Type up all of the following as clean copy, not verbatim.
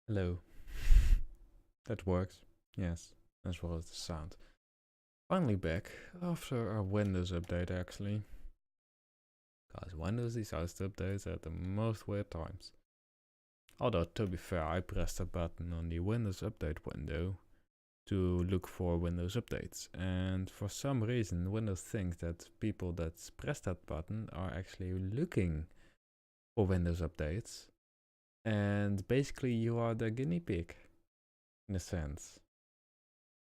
Hello. That works. Yes, as well as the sound. Finally back after a Windows update actually. Because Windows decides to update at the most weird times. Although to be fair, I pressed a button on the Windows update window to look for Windows updates. And for some reason Windows thinks that people that press that button are actually looking for Windows updates. And basically you are the guinea pig, in a sense.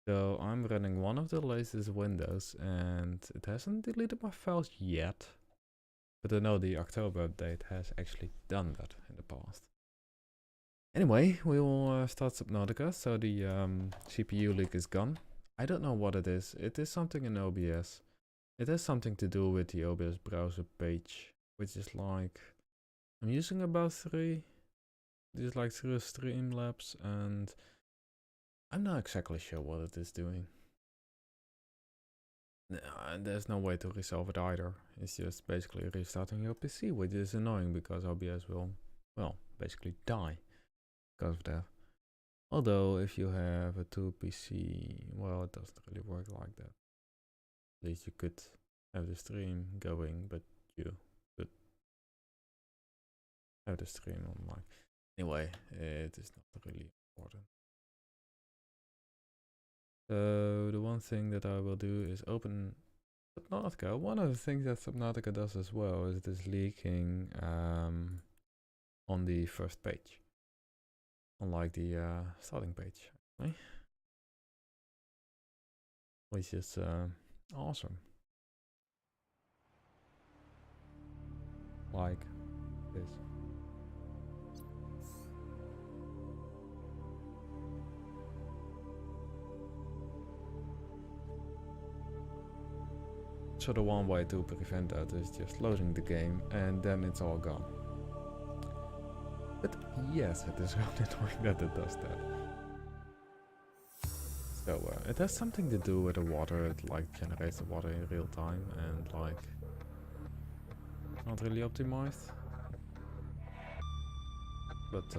So I'm running one of the latest Windows and it hasn't deleted my files yet. But I know the October update has actually done that in the past. Anyway, we will start Subnautica, so the CPU leak is gone. I don't know what it is. It is something in OBS. It has something to do with the OBS browser page, which is like, I'm using about 3. There's like 3 Streamlabs and I'm not exactly sure what it is doing. There's no way to resolve it either. It's just basically restarting your PC, which is annoying because OBS will, well, basically die because of that. Although if you have a 2 PC, well, it doesn't really work like that. At least you could have the stream going, but you could have the stream online. Anyway, it is not really important. So the one thing that I will do is open Subnautica. One of the things that Subnautica does as well is this leaking on the first page, unlike the starting page, actually. Which is awesome. Like this. So the one way to prevent that is just loading the game and then it's all gone. But yes, it is really annoying that it does that. So it has something to do with the water. It like generates the water in real time and like not really optimized. But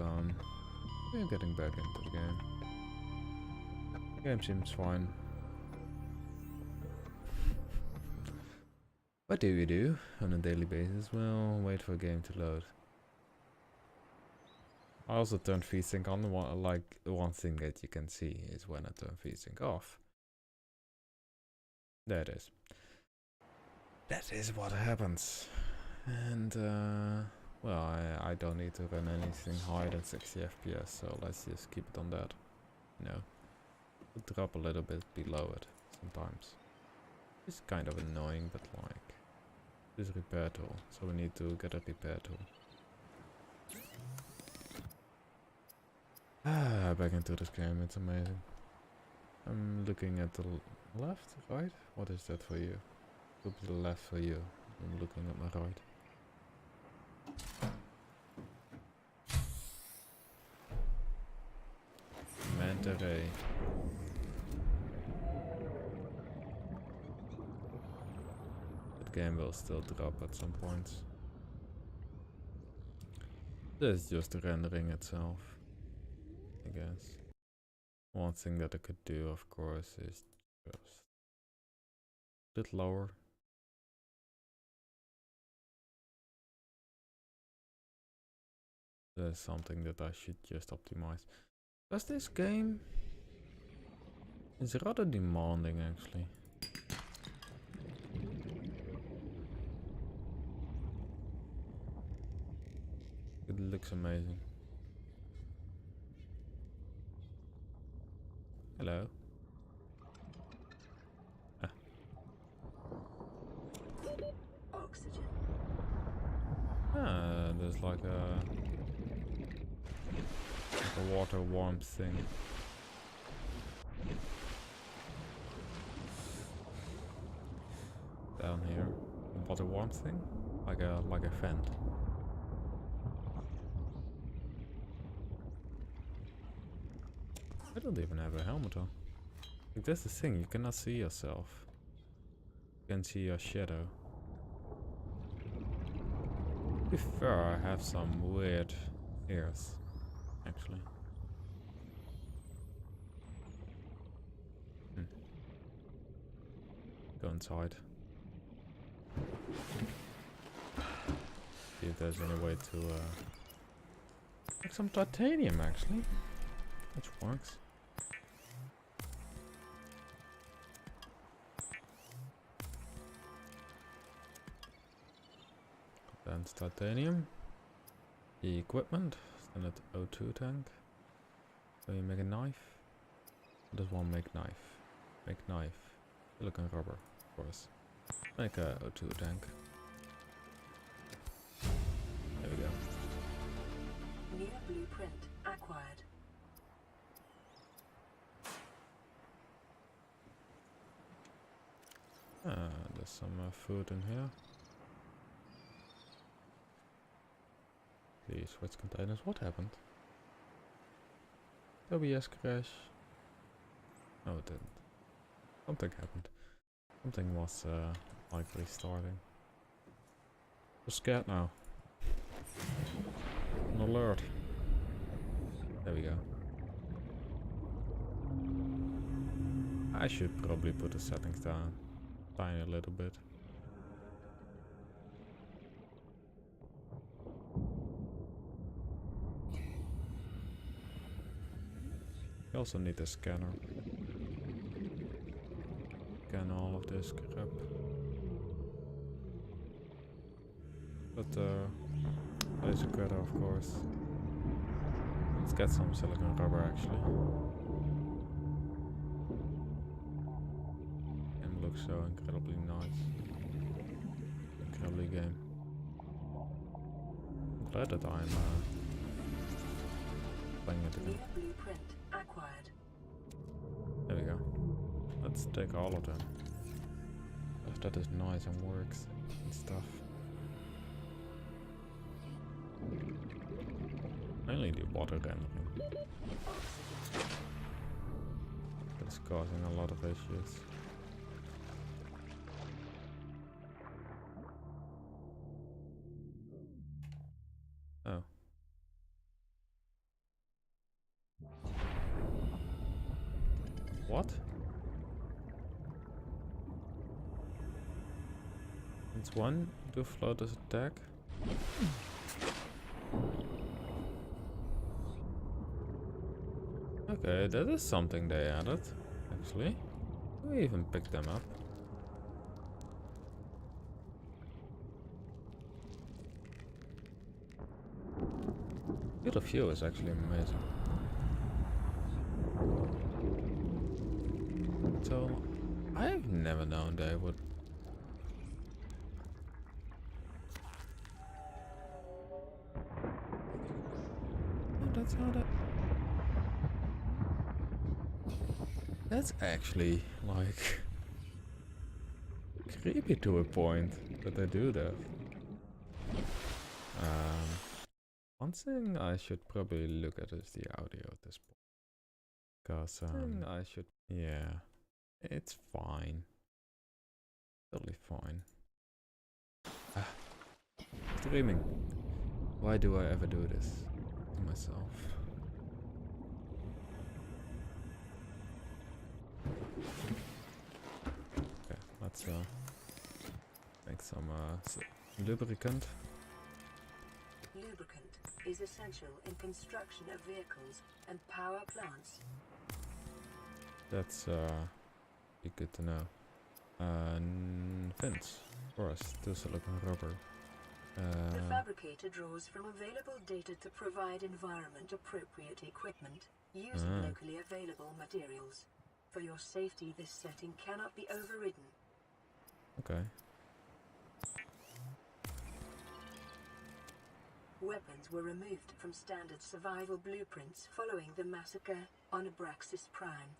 we're getting back into the game. The game seems fine. What do you do on a daily basis? Well, wait for a game to load. I also turn VSync on. One thing that you can see is when I turn VSync off. There it is. That is what happens. And well, I don't need to run anything higher than 60 FPS, so let's just keep it on that. You know, we'll drop a little bit below it sometimes. It's kind of annoying, but like, this repair tool, so we need to get a repair tool. Back into this game, it's amazing. I'm looking at the left, right? What is that for you? Look to the left for you. I'm looking at my right. Manta Ray. That game will still drop at some points. This is just the rendering itself, I guess. One thing that I could do, of course, is just a bit lower. There's something that I should just optimize. Because this game is rather demanding, actually. It looks amazing. Hello. Ah. Oxygen. There's like a water warmth thing. Down here. A water warmth thing? Like a vent. I don't even have a helmet on. Like, that's the thing, you cannot see yourself. You can see your shadow. To be fair, I have some weird ears, actually. Go inside. See if there's any way to make some titanium actually. Which works. Advanced titanium. The equipment. Standard O2 tank. So you make a knife. What does one make knife? Make knife. Silicon rubber, of course. Make a O2 tank. There we go. New blueprint acquired. There's some food in here. These switch containers. What happened? OBS crash. No, it didn't. Something happened. Something was like restarting. I'm scared now. An alert. There we go. I should probably put the settings down. Tiny a little bit. You also need a scanner. Scan all of this crap. But laser cutter, of course. Let's get some silicon rubber actually. Game looks so incredibly nice. Incredibly game. I'm glad that I'm playing it again. Blueprint acquired. There we go. Let's take all of them. If that is nice and works and stuff. Mainly the water rendering. That's causing a lot of issues. Oh. What? It's one to float as attack. Okay, that is something they added, actually. We even picked them up. Field of view is actually amazing. So, I've never known they would. Oh, that's how that. That's actually like creepy to a point that they do that. One thing I should probably look at is the audio at this point. Because yeah, it's fine. Totally fine. Streaming. Why do I ever do this to myself? Okay, let's make some lubricant. Lubricant is essential in construction of vehicles and power plants. That's be good to know. Fins for us to silicon rubber. The fabricator draws from available data to provide environment-appropriate equipment using locally available materials. For your safety, this setting cannot be overridden. Okay. Weapons were removed from standard survival blueprints following the massacre on Abraxas Prime.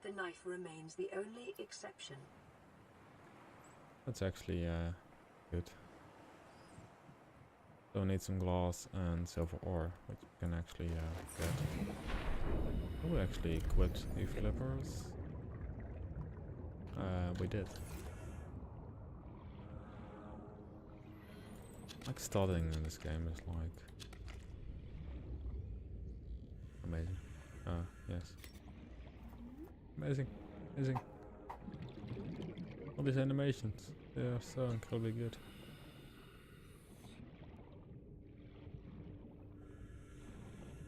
The knife remains the only exception. That's actually good. So we need some glass and silver ore, which we can actually get. Oh, we actually equipped the flippers. We did. Like starting in this game is like amazing. Yes. Amazing. Amazing. All these animations, they are so incredibly good.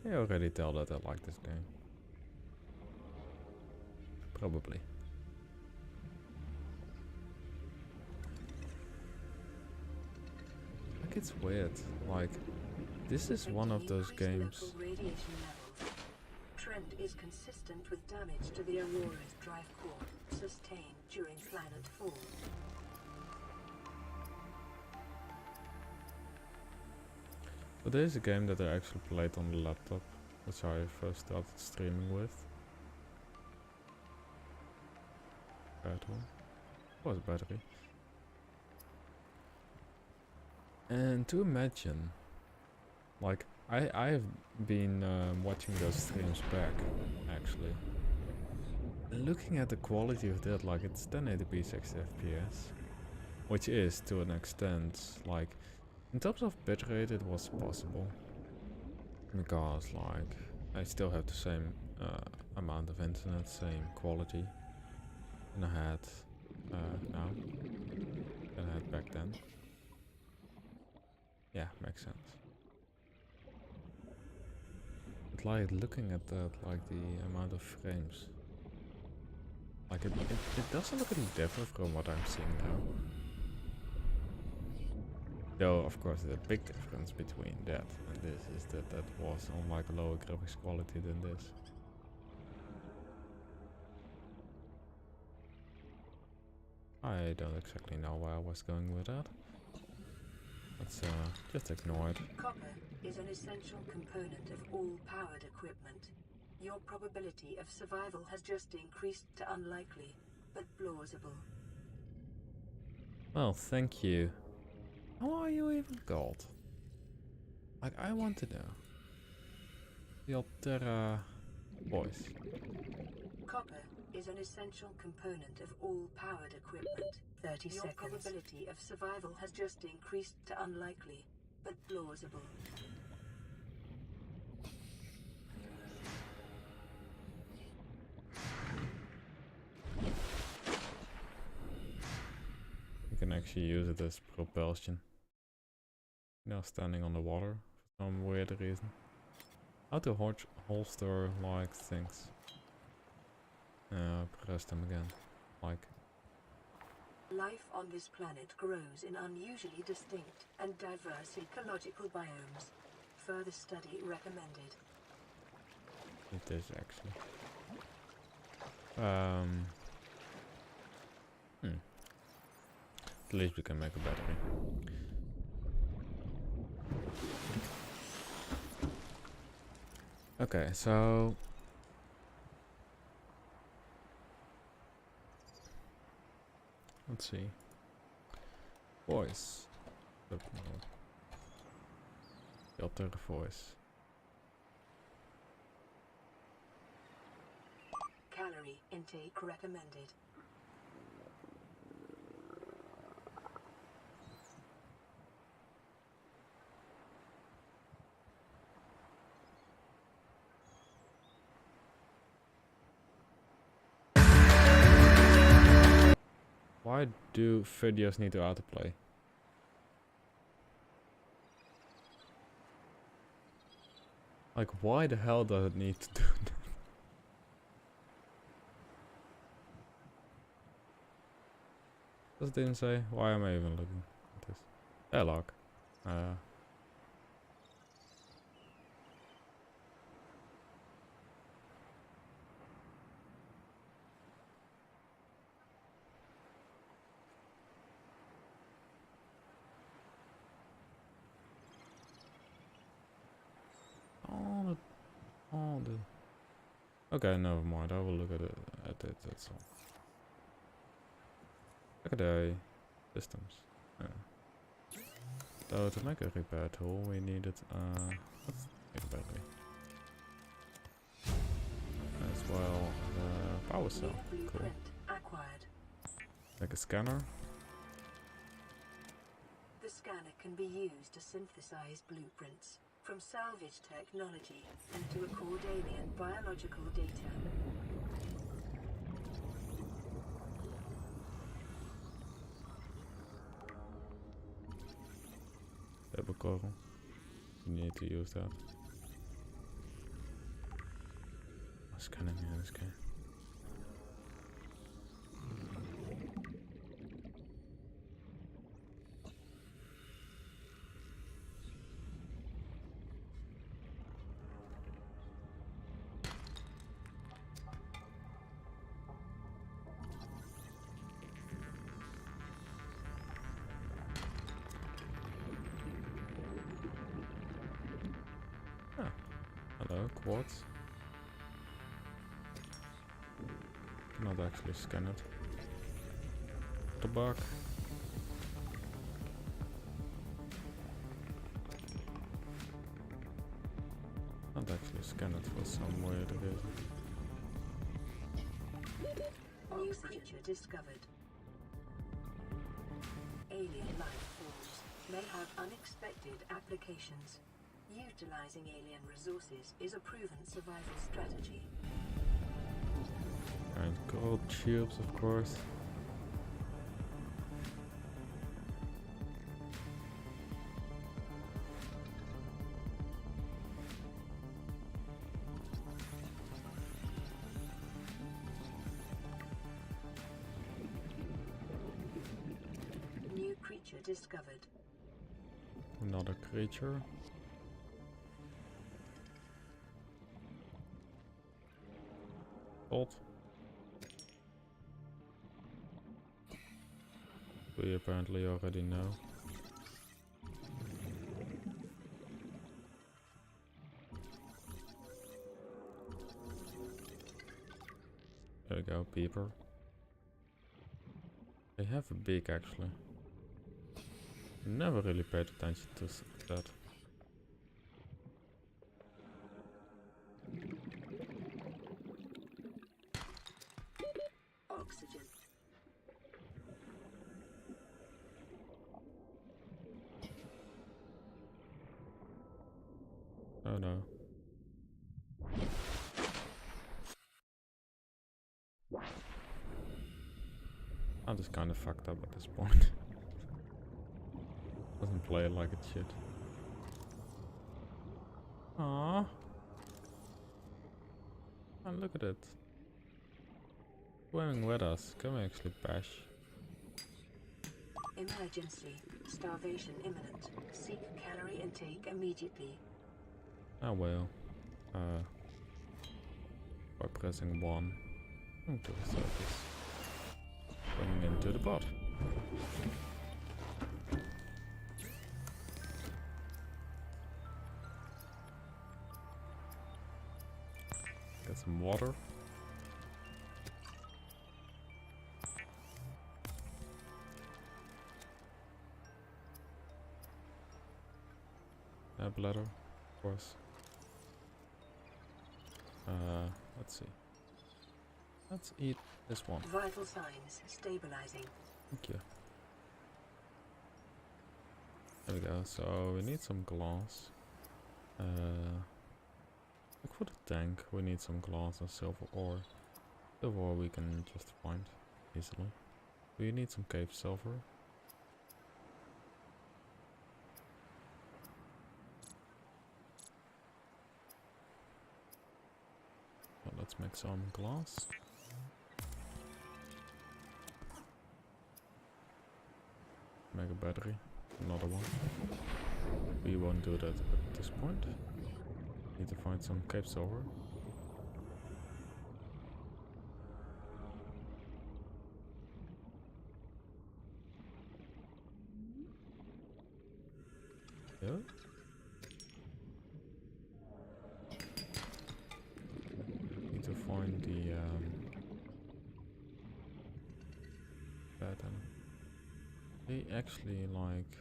I already tell that I like this game. Probably. Like it's weird. Like this is one of those games. Trend is consistent with damage to the Aurora's drive core sustained during planet fall. But there's a game that I actually played on the laptop, which I first started streaming with. Battery. Was battery. And to imagine, like I've been watching those streams back, actually. And looking at the quality of that, like it's 1080p 60 FPS, which is to an extent, like in terms of bitrate it was possible, because like I still have the same amount of internet, same quality than I had now, than I had back then. Yeah, makes sense. But like looking at that, like the amount of frames, like it doesn't look any different from what I'm seeing now. Though of course the big difference between that and this is that that was on like a lower graphics quality than this. I don't exactly know where I was going with that. Let's just ignore it. Copper is an essential component of all powered equipment. Your probability of survival has just increased to unlikely, but plausible. Well, thank you. How are you even called? Like, I want to know. The Altera voice. Copper is an essential component of all powered equipment. 30 seconds. Your probability of survival has just increased to unlikely, but plausible. You can actually use it as propulsion. You know, standing on the water for some weird reason. How to holster like things. Press them again. Like. Life on this planet grows in unusually distinct and diverse ecological biomes. Further study recommended. It is actually. At least we can make a battery. Okay, so let's see. Voice. Filter voice. Calorie intake recommended. Why do videos need to autoplay? Like, why the hell does it need to do that? Does it even say? Why am I even looking at this? Dialogue. All the. Okay, never mind. I will look at it. That's all. Look at the systems. So to make a repair tool, we needed let's make a battery. As well, power cell. Cool. Make a scanner. The scanner can be used to synthesize blueprints from salvage technology into accordian biological data. Stable coral. You need to use that. What's scanning here, this guy? Hello, quartz. Cannot actually scan it. The bug. Can't actually scan it for some weird reason. New creature discovered. Alien life forms may have unexpected applications. Utilizing alien resources is a proven survival strategy. And gold tubes, of course. New creature discovered. Another creature. Gold. We apparently already know. There we go, peeper. They have a beak actually. Never really paid attention to that. Oxygen. Oh no. I'm just kind of fucked up at this point. Doesn't play like it should. Aww. And look at it. Swimming with us. Can we actually bash? Emergency. Starvation imminent. Seek calorie intake immediately. Oh well. By pressing 1 to the surface. Going into the pot. Get some water. A bladder, of course. Let's see. Let's eat this one. Vital signs stabilizing. Thank you. There we go. So we need some glass. Look for the tank. We need some glass and silver ore. Silver ore we can just find easily. Do you need some cave silver? Well, let's make some glass. Make a battery. Another one. We won't do that at this point. Need to find some cave silver. Yeah. Need to find the pattern. They actually like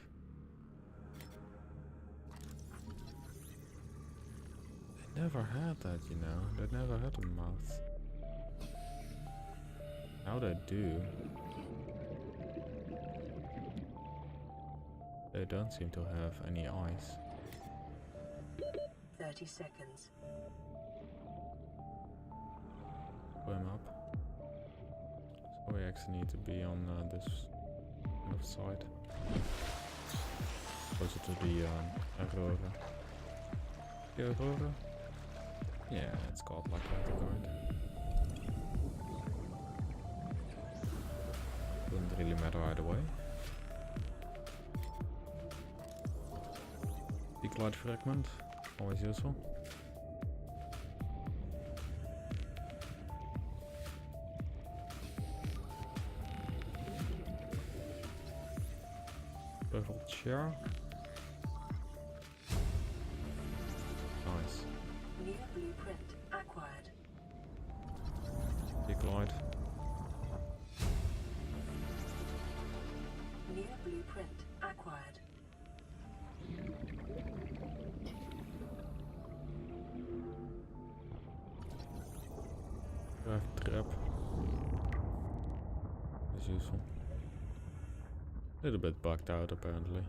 they never had that, you know. They never had a mouth. Now they do. They don't seem to have any eyes. 30 seconds. Swim up. So we actually need to be on this kind of side. Closer to the Aurora. The Aurora? Yeah, it's called like that, the guard. Wouldn't really matter either way. Big light fragment, always useful. Beveled chair. Nice. New blueprint acquired. Big light. New blueprint acquired. Craft trap. Is useful. Little bit bugged out apparently.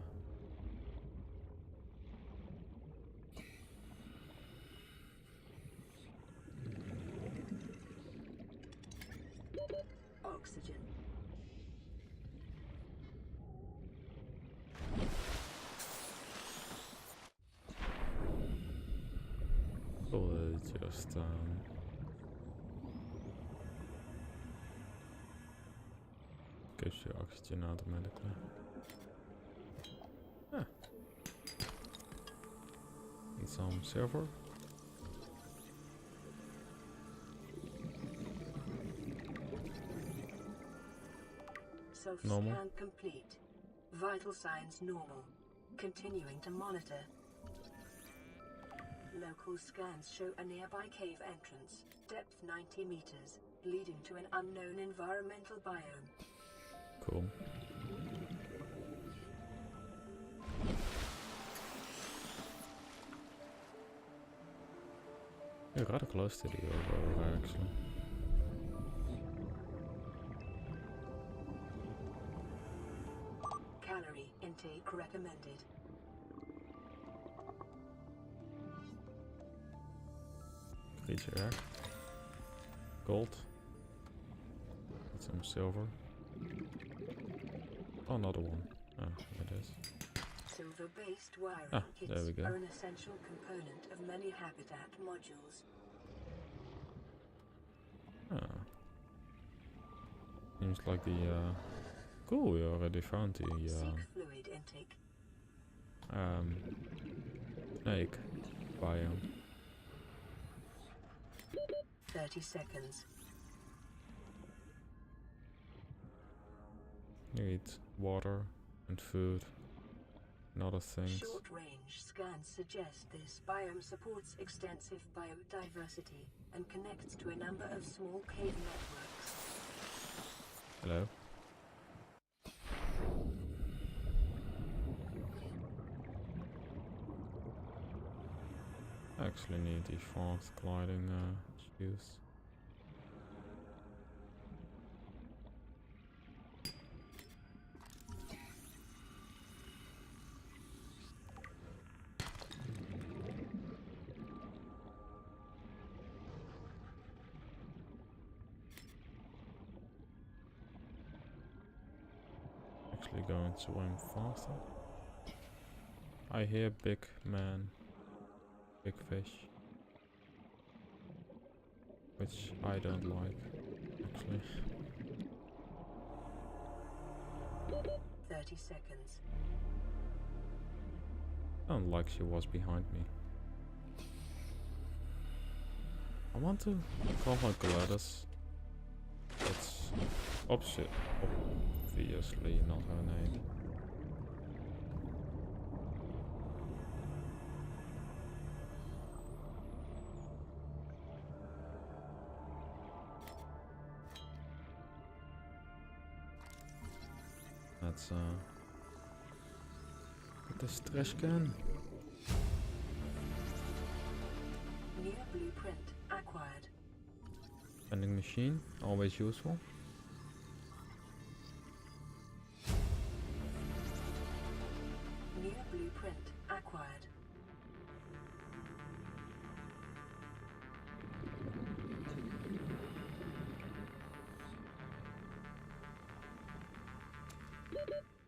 Oxygen. Will it just gives you oxygen automatically. Ah. Need some silver. Normal. Self-scan complete. Vital signs normal. Continuing to monitor. Local scans show a nearby cave entrance. Depth 90 meters. Leading to an unknown environmental biome. Cool. You're rather close to the Aurora actually. Calorie intake recommended. Creature air. Gold. Need some silver. Oh, another one. Oh, there it is. Silver-based wiring Ah, kits there we go. are an essential component of many habitat modules. Ah. Seems like the cool, we already found the Seek fluid intake. snake biome. 30 seconds. Need water and food and other things. Short-range scans suggest this biome supports extensive biodiversity and connects to a number of small cave networks. Hello. Actually need the fast gliding shoes. Actually going to swim faster. I hear big man. Big fish. Which I don't like, actually. 30 seconds. Sound like she was behind me. I want to call her Gladys. It's obviously not her name. Let's get this trash can. New blueprint acquired. Vending machine, always useful. New blueprint acquired.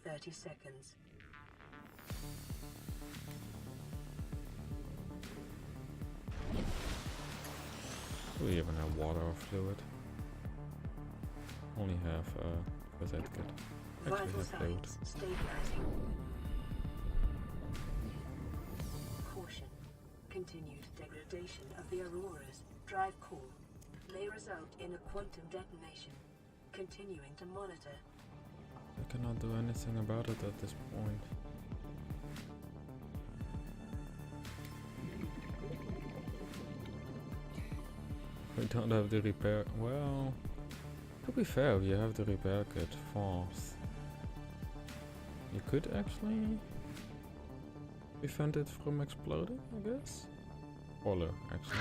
.30 seconds. Do we even have water or fluid? Only have first aid kit. Actually Vital have fluid. signs stabilizing. Caution. Continued degradation of the Aurora's drive core may result in a quantum detonation. Continuing to monitor. I cannot do anything about it at this point. We don't have the repair. Well, to be fair, we have the repair kit fast. You could actually prevent it from exploding, I guess. Or low, actually.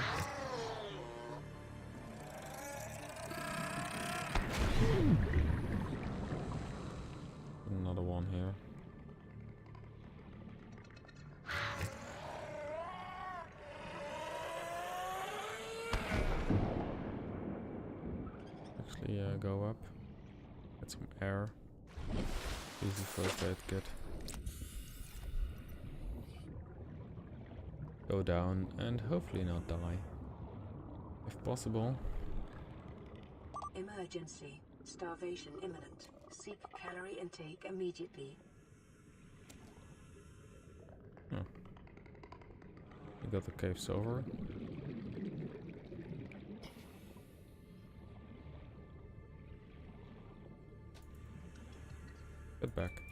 Another one here. Actually, go up. Get some air. Easy first aid kit. Go down and hopefully not die. If possible. Emergency. Starvation imminent. Seek calorie intake immediately. Oh. We got the cave silver. Get back.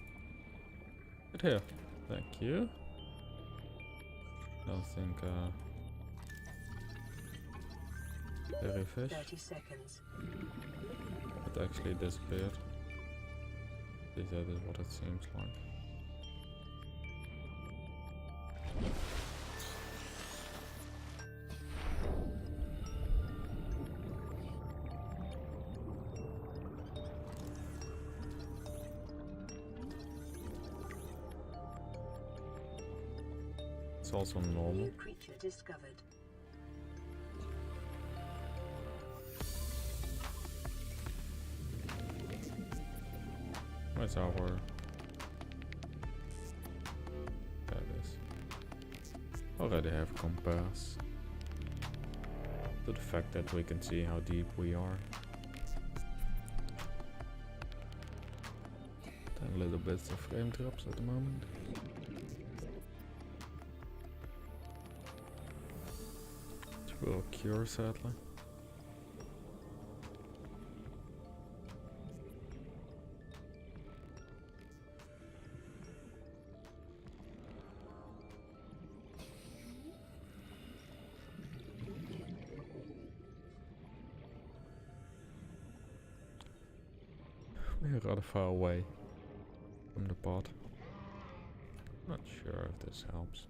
Get here. Thank you. Don't think dairy fish. 30 seconds. It actually disappeared. At least that is what it seems like. It's also normal. New creature discovered. Where's our... There it is. Already have compass. To the fact that we can see how deep we are. 10 little bits of frame drops at the moment. Which will cure sadly. We're rather far away from the pod. Not sure if this helps.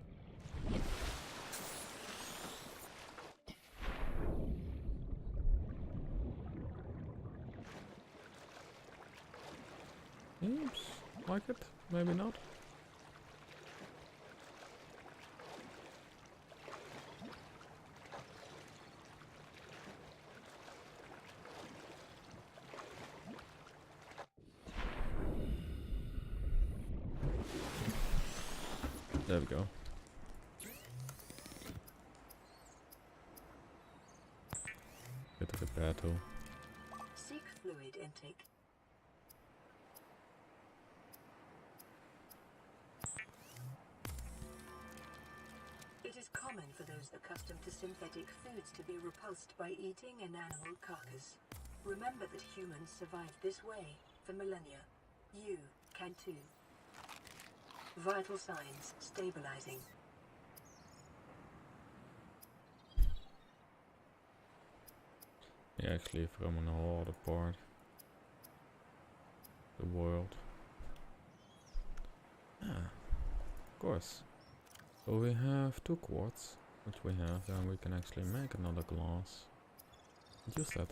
Seems like it, maybe not. There we go. Get the repair tool. Seek fluid intake. It is common for those accustomed to synthetic foods to be repulsed by eating an animal carcass. Remember that humans survived this way for millennia. You can too. Vital signs stabilizing. Yeah, actually from an whole other part. The world. Ah, of course. So we have 2 quartz, which we have, and we can actually make another glass. Use that.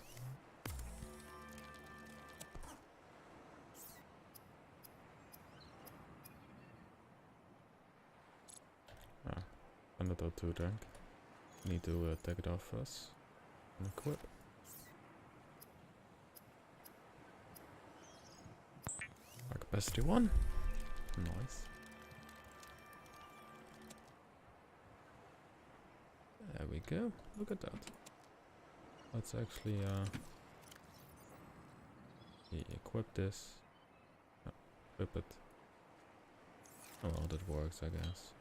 Ah, another 2 tank. Need to take it off first and equip. Our capacity 1. Nice. There we go. Look at that. let's actually equip this. No, equip it. Oh well, that works, I guess.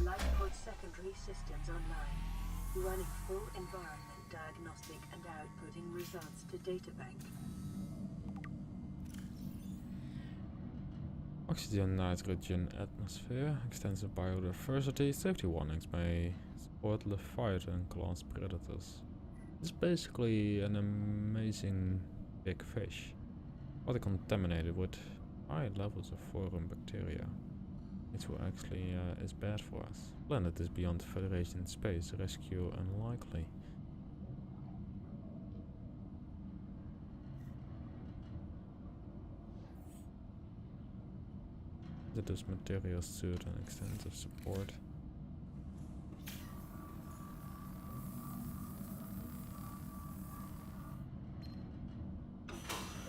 Lifepod secondary systems online. Running full environment diagnostic and outputting results to databank. Oxygen, nitrogen, atmosphere, extensive biodiversity, safety warnings may support Leviathan class predators. It's basically an amazing big fish, but contaminated with high levels of foreign bacteria. It will actually is bad for us. Planet is beyond Federation space, rescue unlikely. That is material suit and extensive support.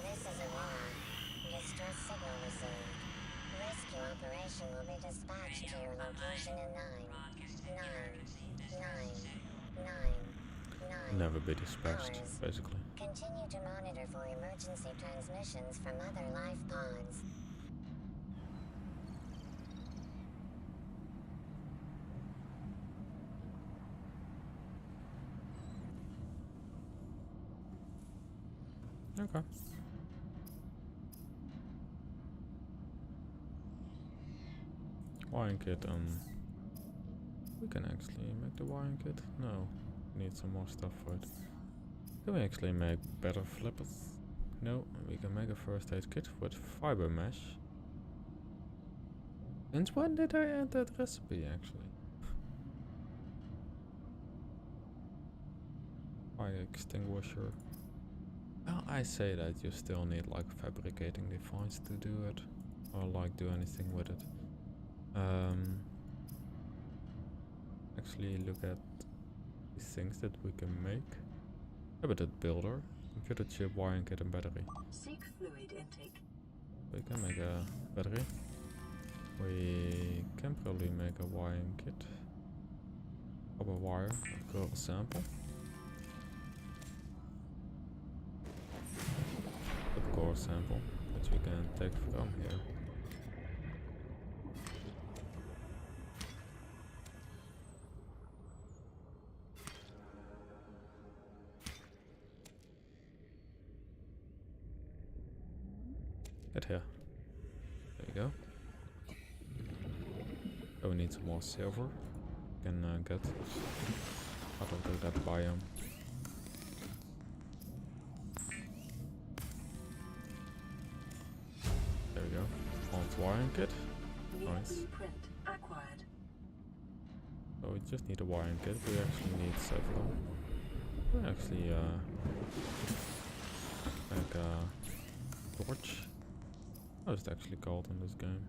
This is Aurora. Distress signal received. Rescue operation will be dispatched to your location in 9. Never be dispatched, hours. basically. Continue to monitor for emergency transmissions from other life pods. Okay. Wiring kit, we can actually make the wiring kit? No, need some more stuff for it. Can we actually make better flippers? No, we can make a first aid kit with fiber mesh. Since when did I add that recipe actually? Fire extinguisher. Well, I say that you still need like a fabricating device to do it, or like do anything with it. Actually look at these things that we can make. Habitat builder, computer chip, wiring kit and battery. Seek fluid intake. We can make a battery. We can probably make a wiring kit. Copper wire, a core sample. A core sample that we can take from here. Get here. There we go. Oh, we need some more silver. Can get out of the red biome. There we go. On wiring kit. Nice. Blueprint acquired. So we just need a wiring kit. We actually need several. We actually like a torch. What is it actually called in this game?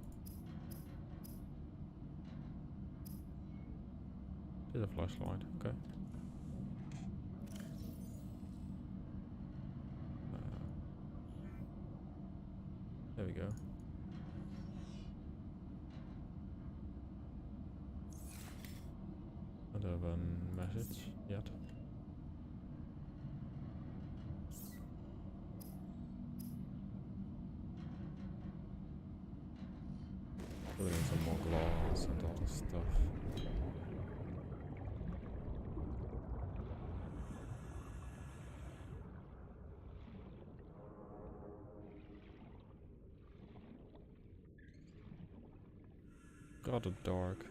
There's a flashlight, okay. There we go. I don't have a message yet. We need some more glass and other stuff. Rather dark.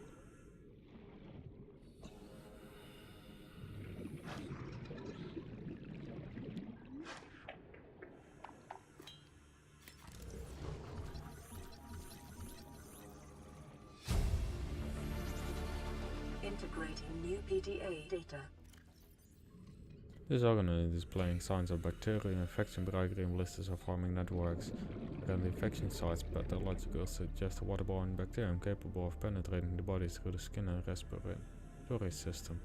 Integrating new PDA data. This organ is displaying signs of bacterial infection, bright-green blisters of farming networks. And the infection sites pathological suggest a waterborne bacterium capable of penetrating the body through the skin and respiratory system.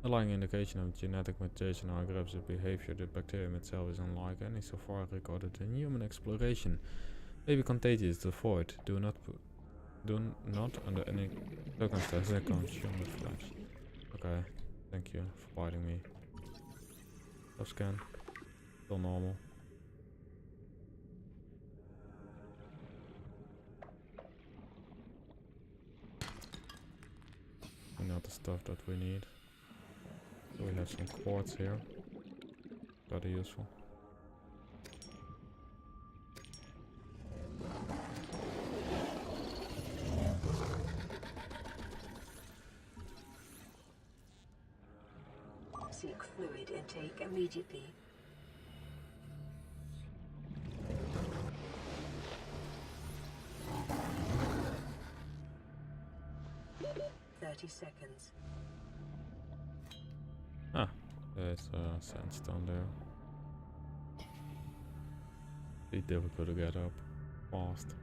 Underlying indication of genetic mutation or aggressive behavior, the bacterium itself is unlike any so far recorded in human exploration. Maybe contagious to avoid. Do not under any circumstances consume the flesh. Okay, thank you for biting me. No scan. Still normal. And not the stuff that we need. So we have some quartz here. Rather useful. Seek fluid intake immediately. Seconds. Ah, there's sandstone there. Be difficult to get up fast.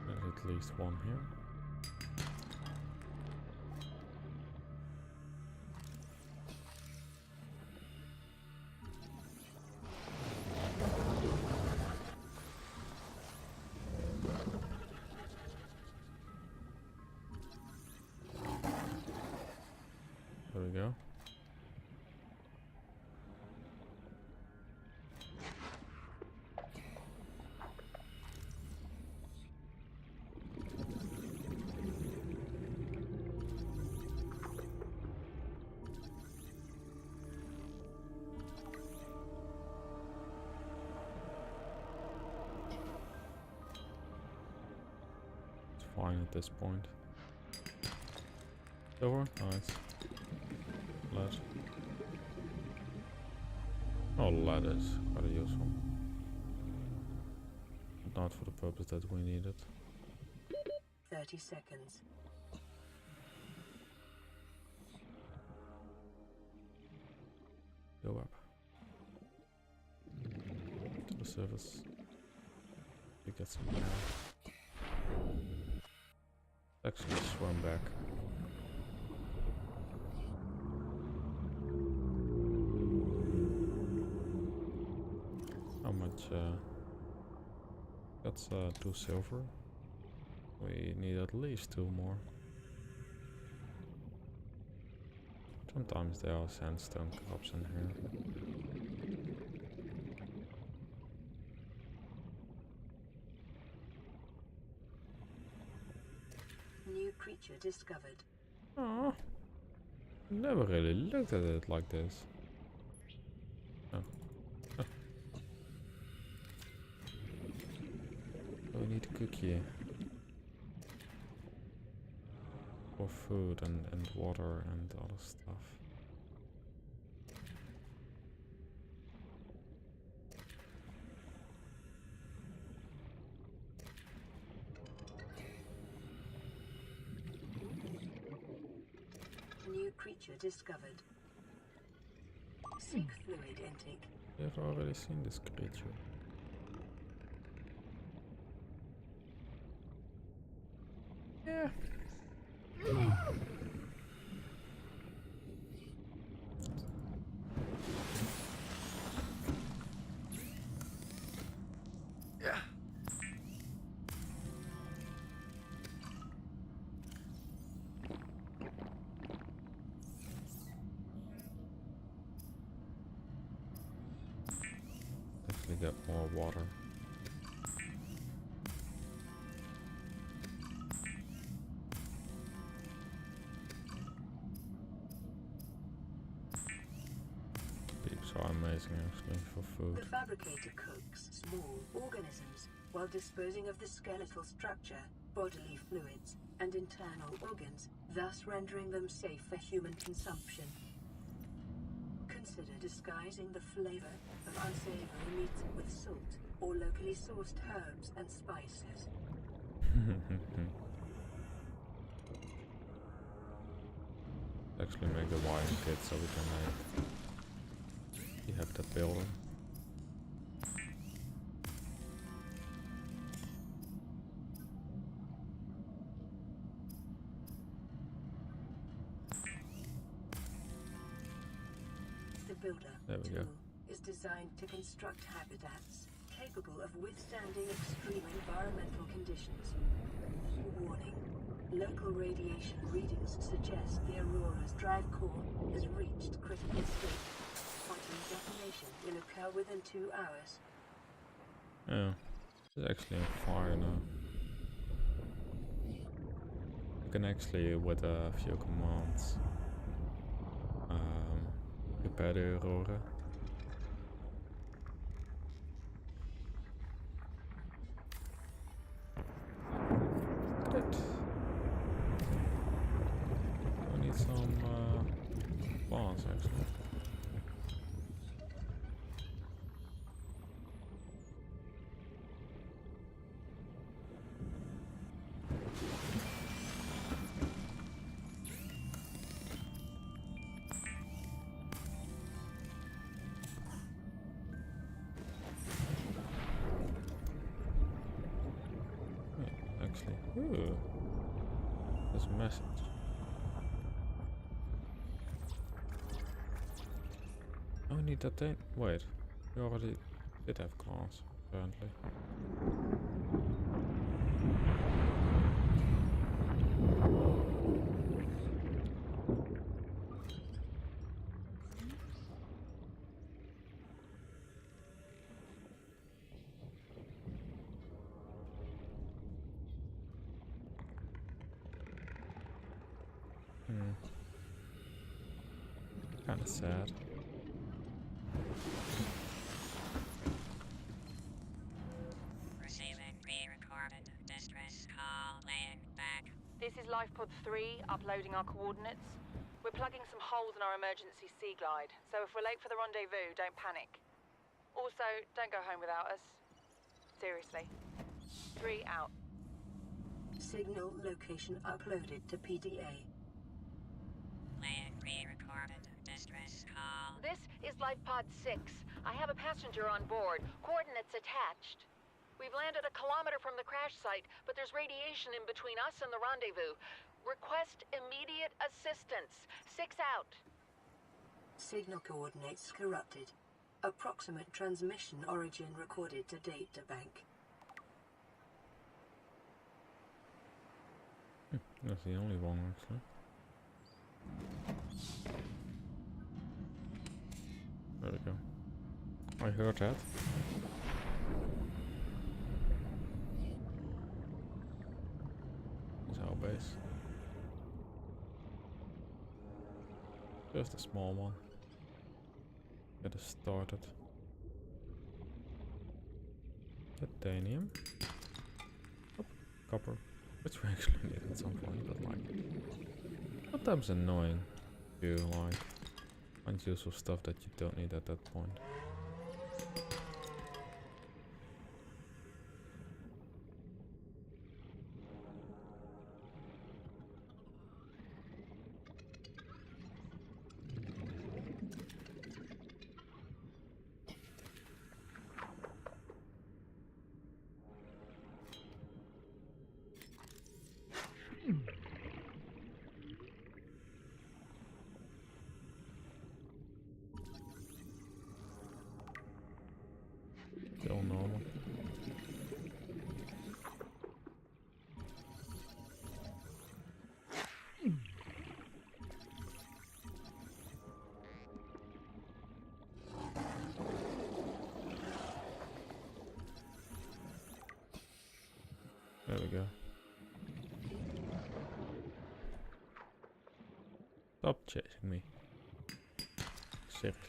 There's at least one here. There we go. It's fine at this point. Silver? Nice. Lead. Oh, lead is quite useful. But not for the purpose that we need it. 30 seconds. Go up. To the surface. You get some air. Actually swim back. How much? That's 2 silver. We need at least 2 more. Sometimes there are sandstone crops in here. New creature discovered. Oh, never really looked at it like this. Oh. Oh. We need a cookie for food and water and other stuff. New creature discovered. Seek fluid intake. We have already seen this creature. Yeah. Yeah. Definitely get more water. Peeps are amazing actually for food. The fabricator cooks small organisms while disposing of the skeletal structure, bodily fluids, and internal organs, thus rendering them safe for human consumption. Consider disguising the flavor of unsavory meats with salt or locally sourced herbs and spices. Actually make the wine kit so we can make the habitat builder. There we go. Is designed to construct habitats capable of withstanding extreme environmental conditions. Warning. Local radiation readings suggest the Aurora's drive core has reached critical state. Quantum detonation will occur within 2 hours. Oh, it's actually on fire now. You can actually, with a few commands, repair the Aurora. Good. I need some bombs actually. Ooh, there's a message. Oh, we need that thing. Wait, we already did have claws, apparently. Kinda sad. Receiving pre-recorded distress call, laying back. This is LifePod 3, uploading our coordinates. We're plugging some holes in our emergency sea glide, so if we're late for the rendezvous, don't panic. Also, don't go home without us. Seriously. 3 out. Signal location uploaded to PDA. Laying pre-recorded distress call. This is LifePod 6. I have a passenger on board. Coordinates attached. We've landed a kilometer from the crash site, but there's radiation in between us and the rendezvous. Request immediate assistance. 6 out. Signal coordinates corrupted. Approximate transmission origin recorded to data bank. That's the only one actually. There we go. I heard that. It's our base. Just a small one. Get us started. Titanium. Oh, copper. Which we actually need at some point, but like... sometimes annoying to like find useful stuff that you don't need at that point. Still normal. There we go. Stop chasing me. Seriously.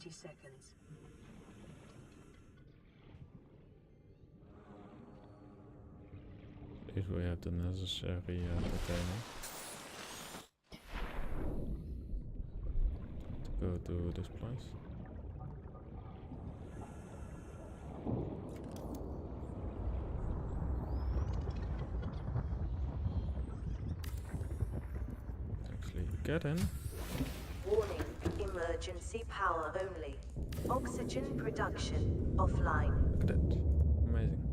Seconds. If we have the necessary container to go to this place. get in. Warning, emergency power only. Oxygen production offline. Look at that. Amazing.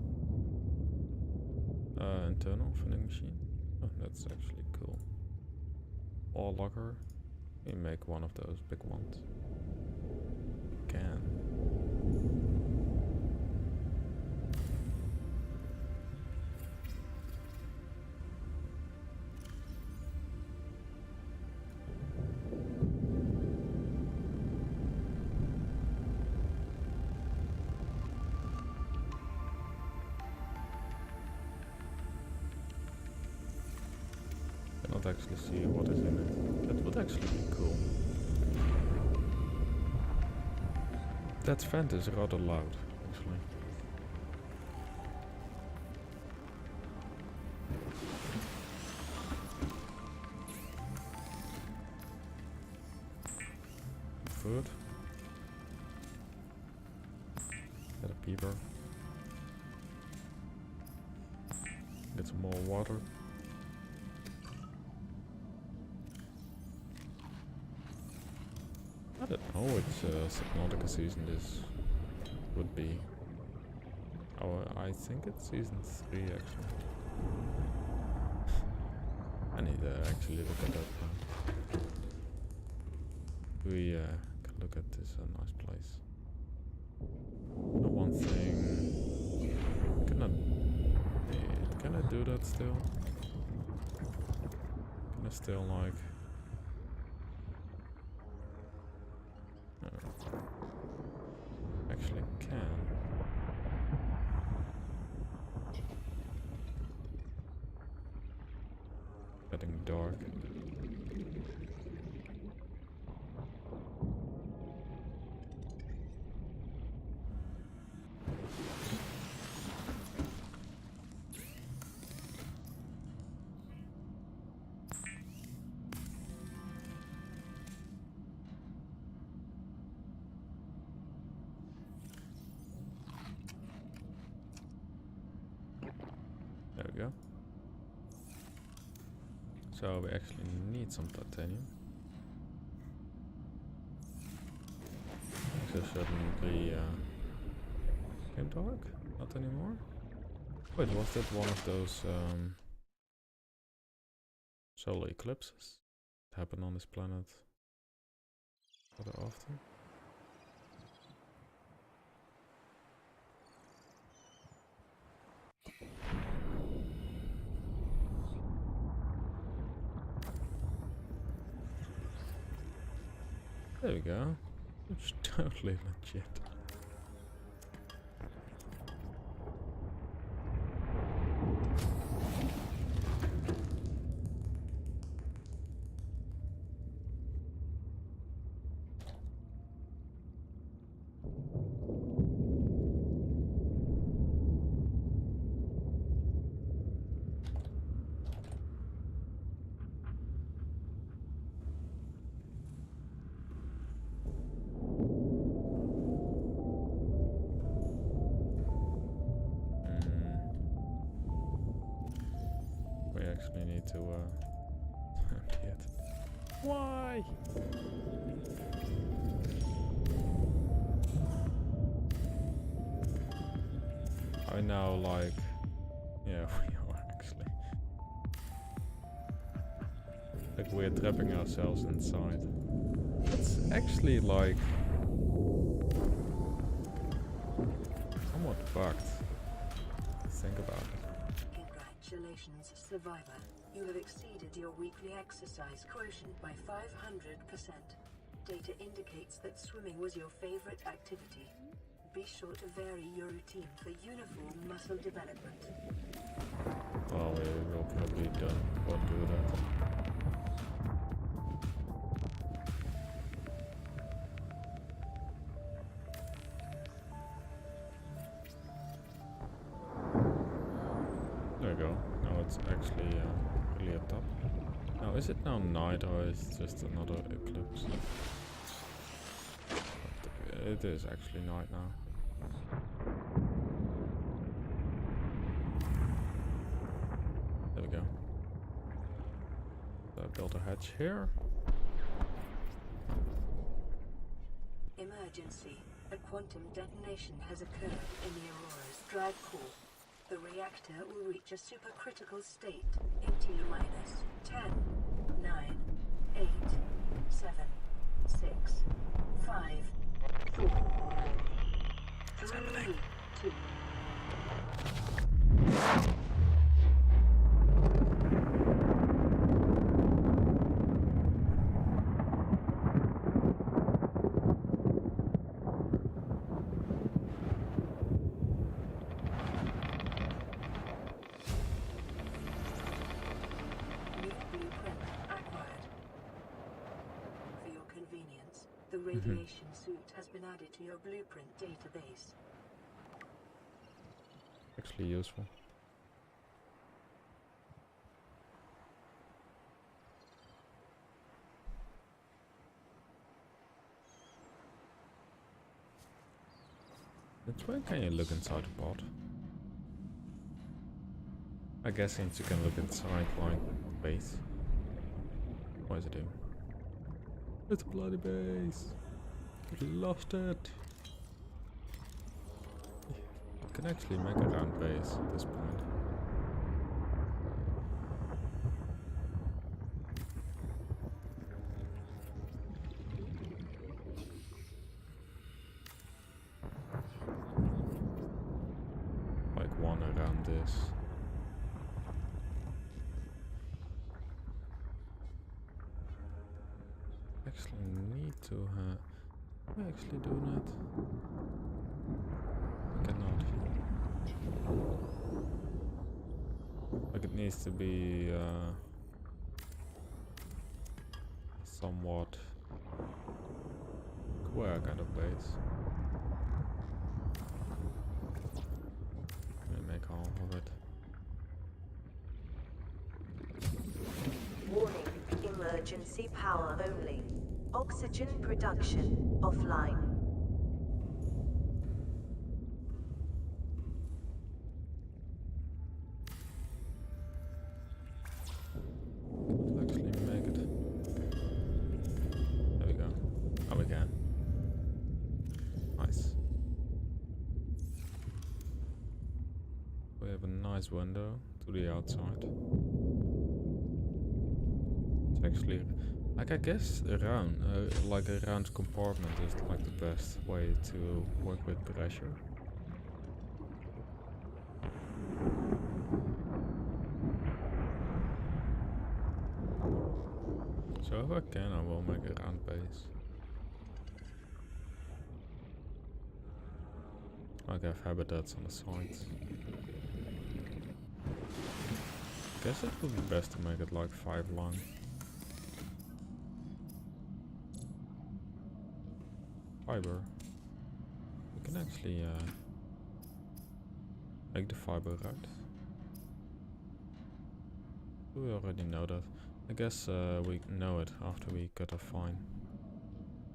Internal vending machine. Oh, that's actually cool. Ore locker. We make one of those big ones. Can. Cannot actually see what is in it. That would actually be cool. That vent is rather loud, actually. Food. Get a beaver. Get some more water. I don't know which Subnautica season this would be. Oh, I think it's season 3 actually. I need to actually look at that now. We can look at this nice place. One thing. Can I do that still? Can I still like... Actually can. Getting dark. There we go. So we actually need some titanium. So suddenly came dark? Not anymore? Wait, was that one of those solar eclipses that happen on this planet rather often? There we go. It's totally legit. Actually need to empty it. Why? I now like... Yeah, we are actually. Like we're trapping ourselves inside. It's actually like... somewhat bugged. Think about it. Congratulations, survivor. You have exceeded your weekly exercise quotient by 500%. Data indicates that swimming was your favorite activity. Be sure to vary your routine for uniform muscle development. Well, we will probably won't do that. There we go. Now it's actually really up top. Now, is it now night or is it just another eclipse? It is actually night now. There we go. So I built a hatch here. Emergency. A quantum detonation has occurred in the Aurora's drive core. The reactor will reach a supercritical state in T-minus 10, 9, 8, 7, 6, 5, 4, 3, 2. The radiation suit has been added to your blueprint database. Actually useful. Which way can you look inside the pod? I guess since you can look inside like base. What does it do? It's a bloody base! We lost it! You can actually make a round base at this point. Like one around this. Actually need to we actually do that. I cannot. Like it needs to be somewhat square kind of base. Let me make half of it. Warning, emergency power only. Oxygen production offline. Can't actually make it. There we go. Oh, we can. Nice. We have a nice window to the outside. It's actually, like I guess around, like a round compartment is like the best way to work with pressure. So if I can, I will make a round base. Like I have habitats on the sides. Guess it would be best to make it like 5 long. Fiber. We can actually make the fiber right. We already know that. I guess we know it after we cut a fine.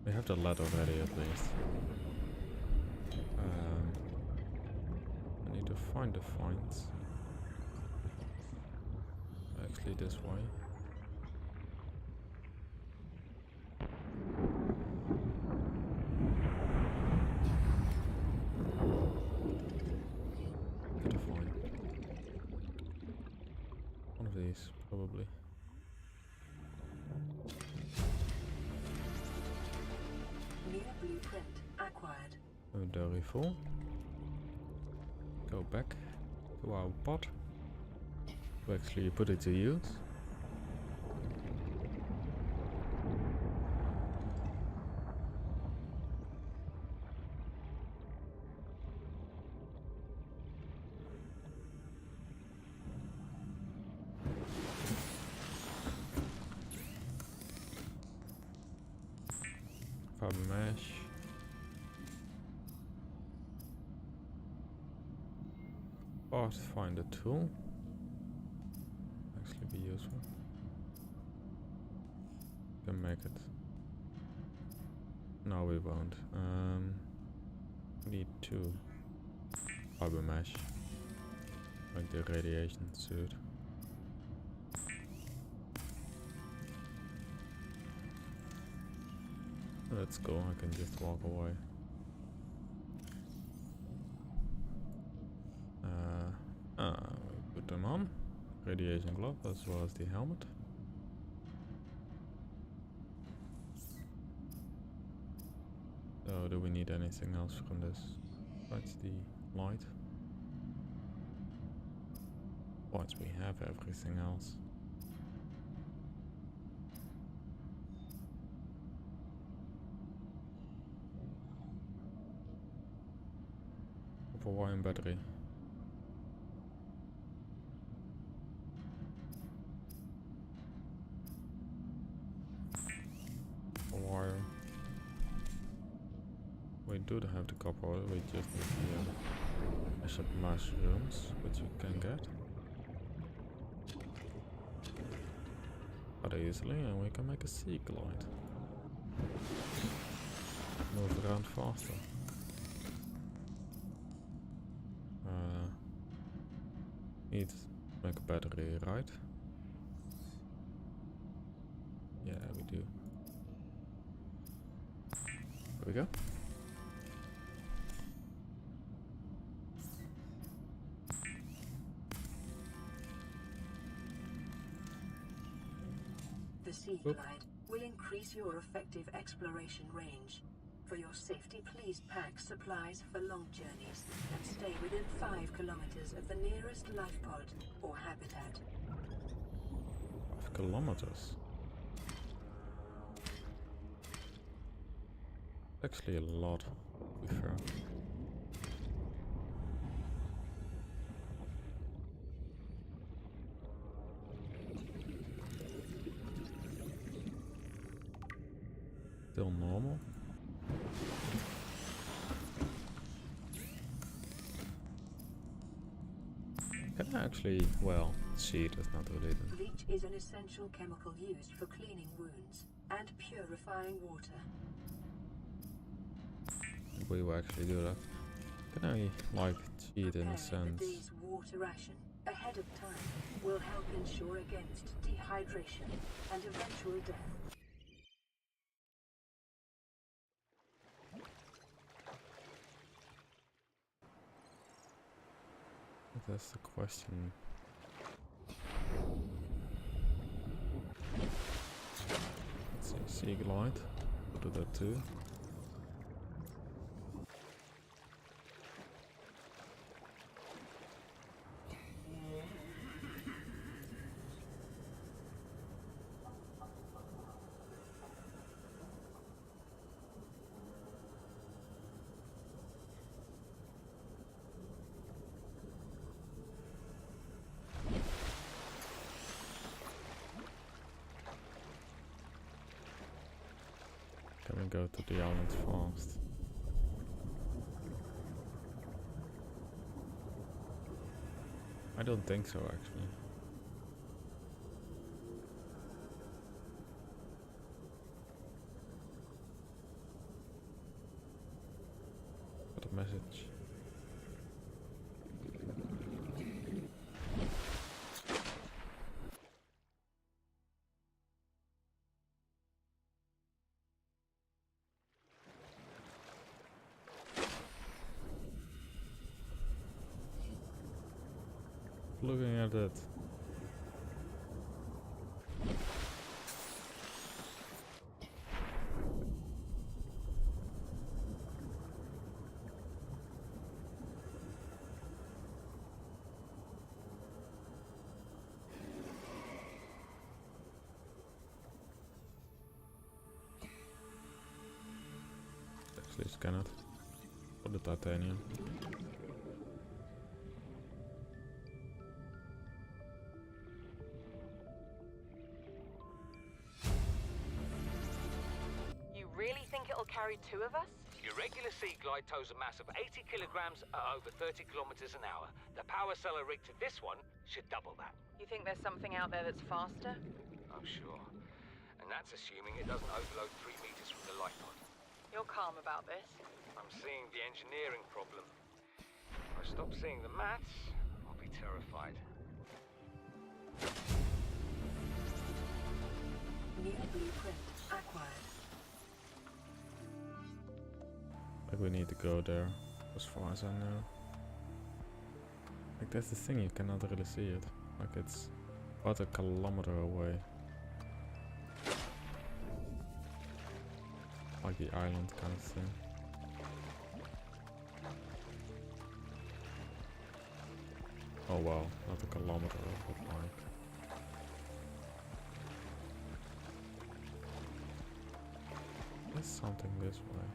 We have the lead already at least. I need to find the fines. Actually this way. Got a fine. One of these, probably. New blueprint acquired. Inventory full. Go back to our pod. To actually put it to use. Fiber mesh. Find a tool. Actually be useful. Can make it. No, we won't. Need 2 fiber mesh. Like the radiation suit. That's cool, I can just walk away. We put them on. Radiation glove as well as the helmet. So do we need anything else from this? Besides the light? Once we have everything else. For iron battery. Wire. We do have the copper oil, we just need the bishop mushrooms, which we can get rather easily, and we can make a sea glide. Move around faster. Need to make a battery, right? Yeah, we do. There we go. The Sea Glide will increase your effective exploration range. For your safety, please pack supplies for long journeys and stay within 5 kilometers of the nearest life pod or habitat. 5 kilometers? Actually a lot, to be fair. Still normal. Can I actually, well, see, that's not related. Bleach is an essential chemical used for cleaning wounds and purifying water. We will actually do that. Can I, like, cheat in a Preparing sense? the day's water ration ahead of time will help ensure against dehydration and eventual death. That's the question. Let's see, sea glide. We'll do that too. Can we go to the island fast? I don't think so, actually. Got a message. Looking at it. Actually scan it for the titanium. Really think it'll carry 2 of us? Your regular Sea Glide tows a mass of 80 kilograms at over 30 kilometers an hour. The power cellar rig to this one should double that. You think there's something out there that's faster? I'm sure. And that's assuming it doesn't overload 3 meters from the life pod. You're calm about this. I'm seeing the engineering problem. If I stop seeing the maths, I'll be terrified. New blueprint acquired. think we need to go there, as far as I know. Like, that's the thing, you cannot really see it. Like, it's about a kilometer away. Like the island kind of thing. Oh wow, not a kilometer, but like... There's something this way.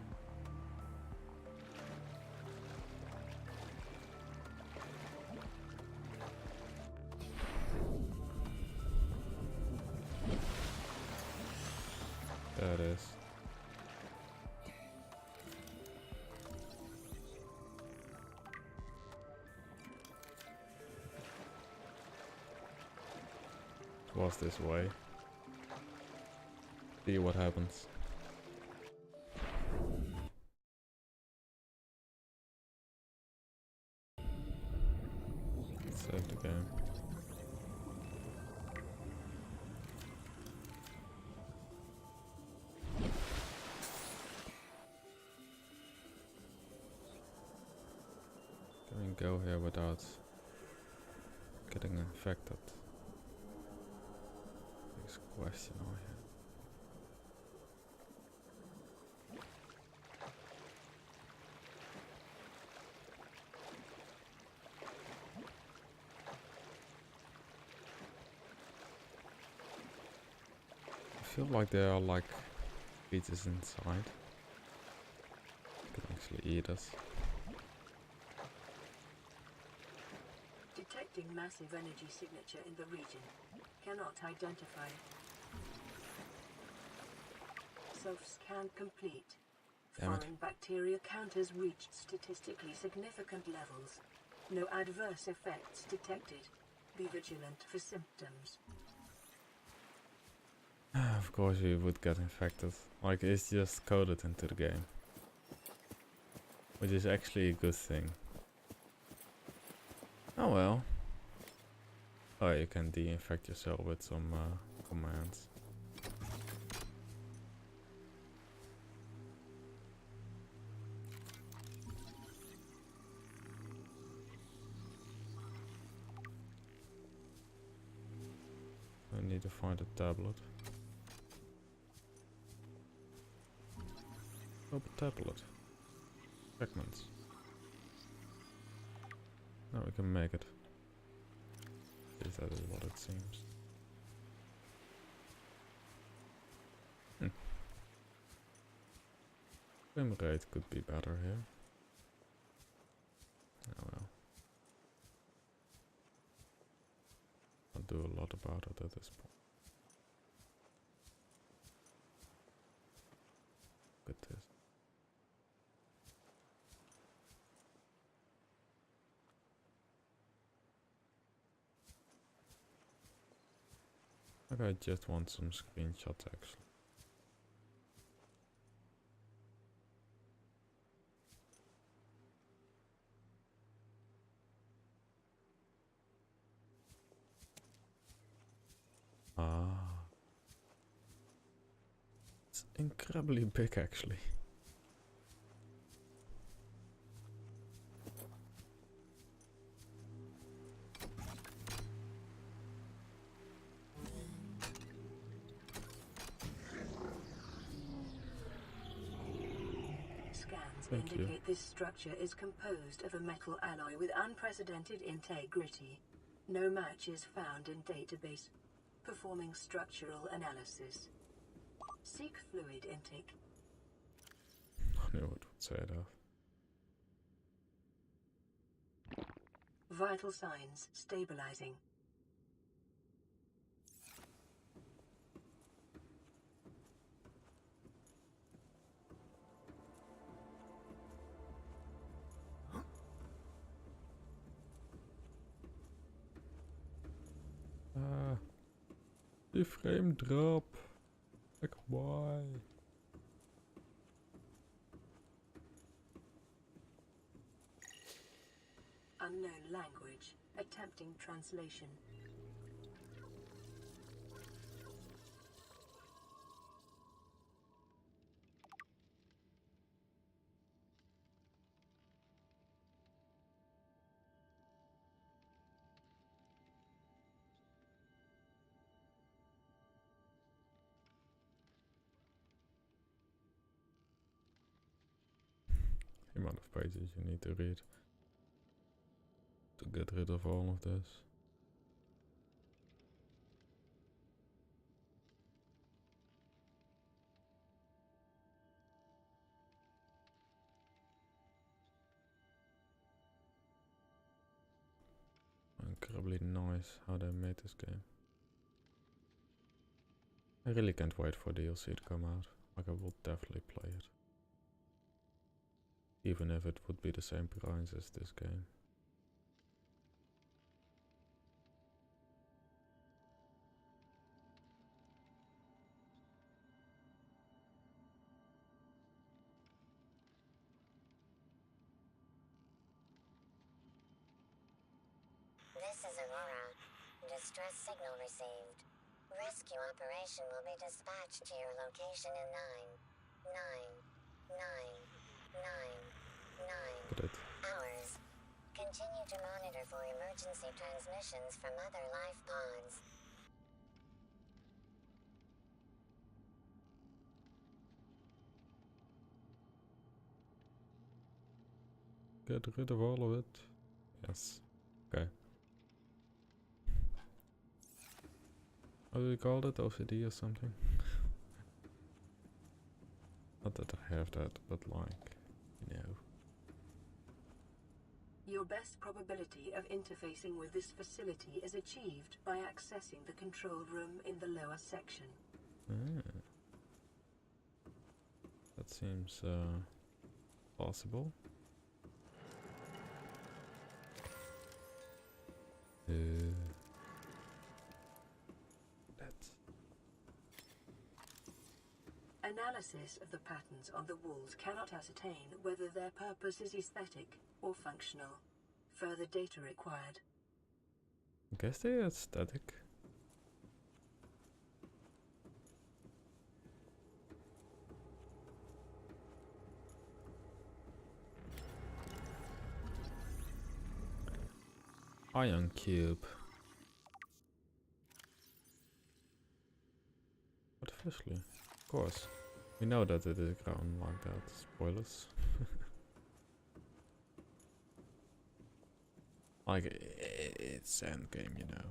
There it is. It was this way. See what happens. Save the game. Can we go here without getting infected? Next question over here. I feel like there are like creatures inside. Could actually eat us. Detecting massive energy signature in the region. Cannot identify. Self-scan complete. Damn it. Foreign bacteria count has reached statistically significant levels. No adverse effects detected. Be vigilant for symptoms. Of course you would get infected. Like, it's just coded into the game. Which is actually a good thing. Oh well. Oh, you can de-infect yourself with some commands. I need to find a tablet. Oh, a tablet. Fragments. Now we can make it. At least that is what it seems. Frame rate could be better here. Oh well. I'll do a lot about it at this point. Good test. Okay, I just want some screenshots actually. Ah. It's incredibly big actually. Thank you. Indicate this structure is composed of a metal alloy with unprecedented integrity. No match is found in database. Performing structural analysis. Seek fluid intake. I knew it would say that. Vital signs stabilizing. The frame drop. Like why? Unknown language. Attempting translation. amount of pages you need to read to get rid of all of this. Incredibly nice how they made this game. I really can't wait for DLC to come out. Like, I will definitely play it. Even if it would be the same price as this game. This is Aurora. Distress signal received. Rescue operation will be dispatched to your location in 9 Got it. hours. Continue to monitor for emergency transmissions from other life pods. Get rid of all of it. Yes. Okay. How do we call it? OCD or something? Not that I have that, but like, you know. Your best probability of interfacing with this facility is achieved by accessing the control room in the lower section. That seems possible. That's Analysis of the patterns on the walls cannot ascertain whether their purpose is aesthetic or functional. Further data required. I guess they are static. Ion cube. Artificially. Of course. We know that it is ground like that. Spoilers. Like, it's endgame, you know.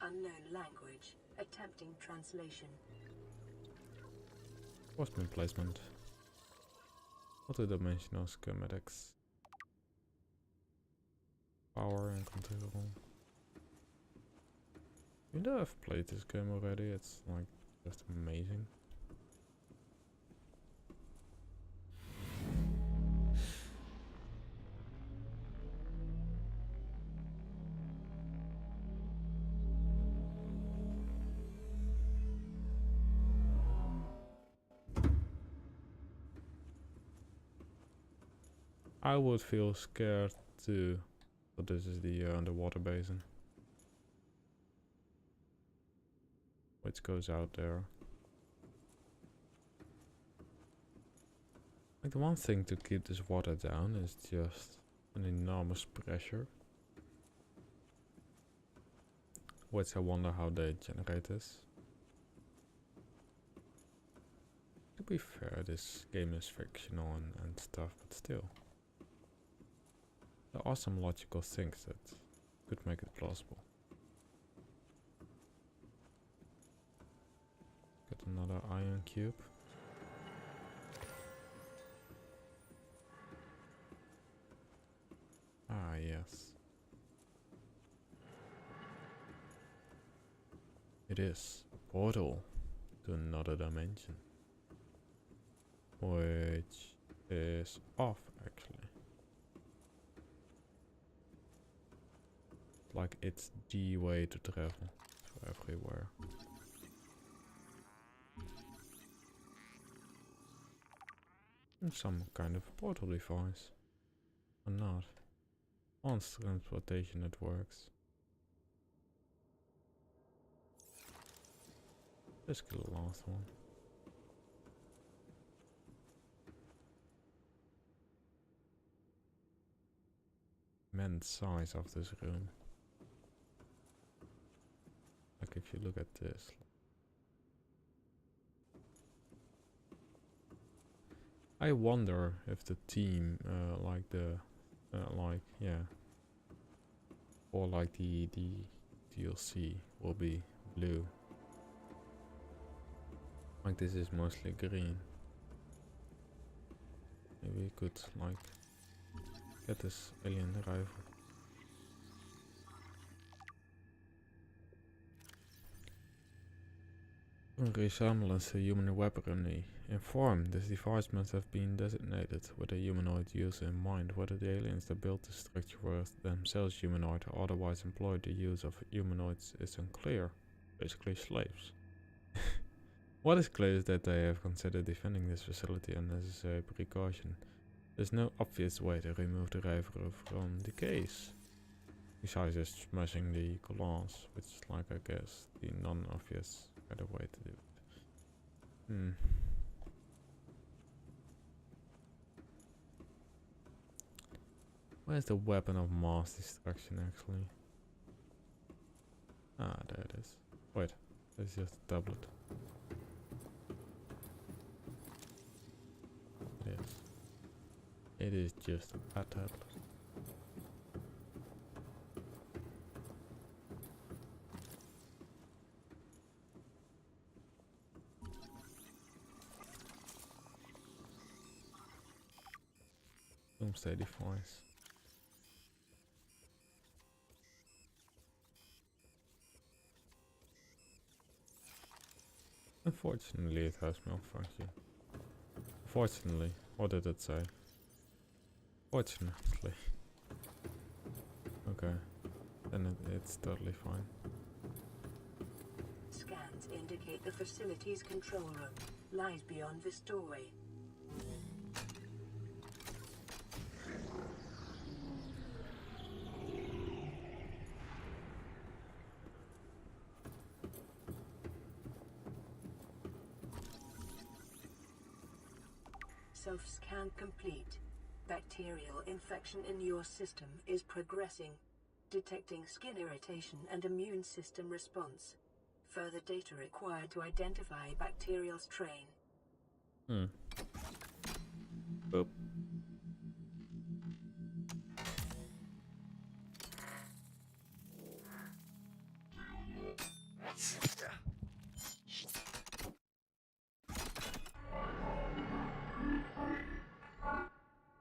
Unknown language. Attempting translation. Horseman placement. Multi-dimensional schematics. Power and control. You know, I've played this game already. It's like just amazing. I would feel scared too, but this is the underwater basin, which goes out there. Like, the one thing to keep this water down is just an enormous pressure, which I wonder how they generate this. To be fair, this game is fictional and stuff, but still. There are some logical things that could make it plausible. Got another ion cube. Ah, yes. It is a portal to another dimension, which is off actually. Like, it's the way to travel for everywhere. And some kind of portal device. Or not. Once transportation it works. Let's kill the last one. Immense size of this room. Like, if you look at this. I wonder if the team, like the, or like the DLC will be blue. Like this is mostly green. Maybe we could like get this alien rifle. Resemblance to human weaponry. Inform, this device must have been designated with a humanoid user in mind. Whether the aliens that built the structure were themselves humanoid or otherwise employed the use of humanoids is unclear. Basically slaves. What is clear is that they have considered defending this facility as a precaution. There's no obvious way to remove the rifle from the case. Besides just smashing the glass, which is like I guess the non-obvious better way to do it. Where's the weapon of mass destruction actually? Ah, there it is. Wait, it's just a tablet. Yes. It is just a tablet. Doomsday device. Unfortunately, it has malfunction. Fortunately, what did it say? Fortunately. Okay, then it's totally fine. Scans indicate the facility's control room lies beyond this doorway. Self-scan complete. Bacterial infection in your system is progressing. Detecting skin irritation and immune system response. Further data required to identify bacterial strain. Boop.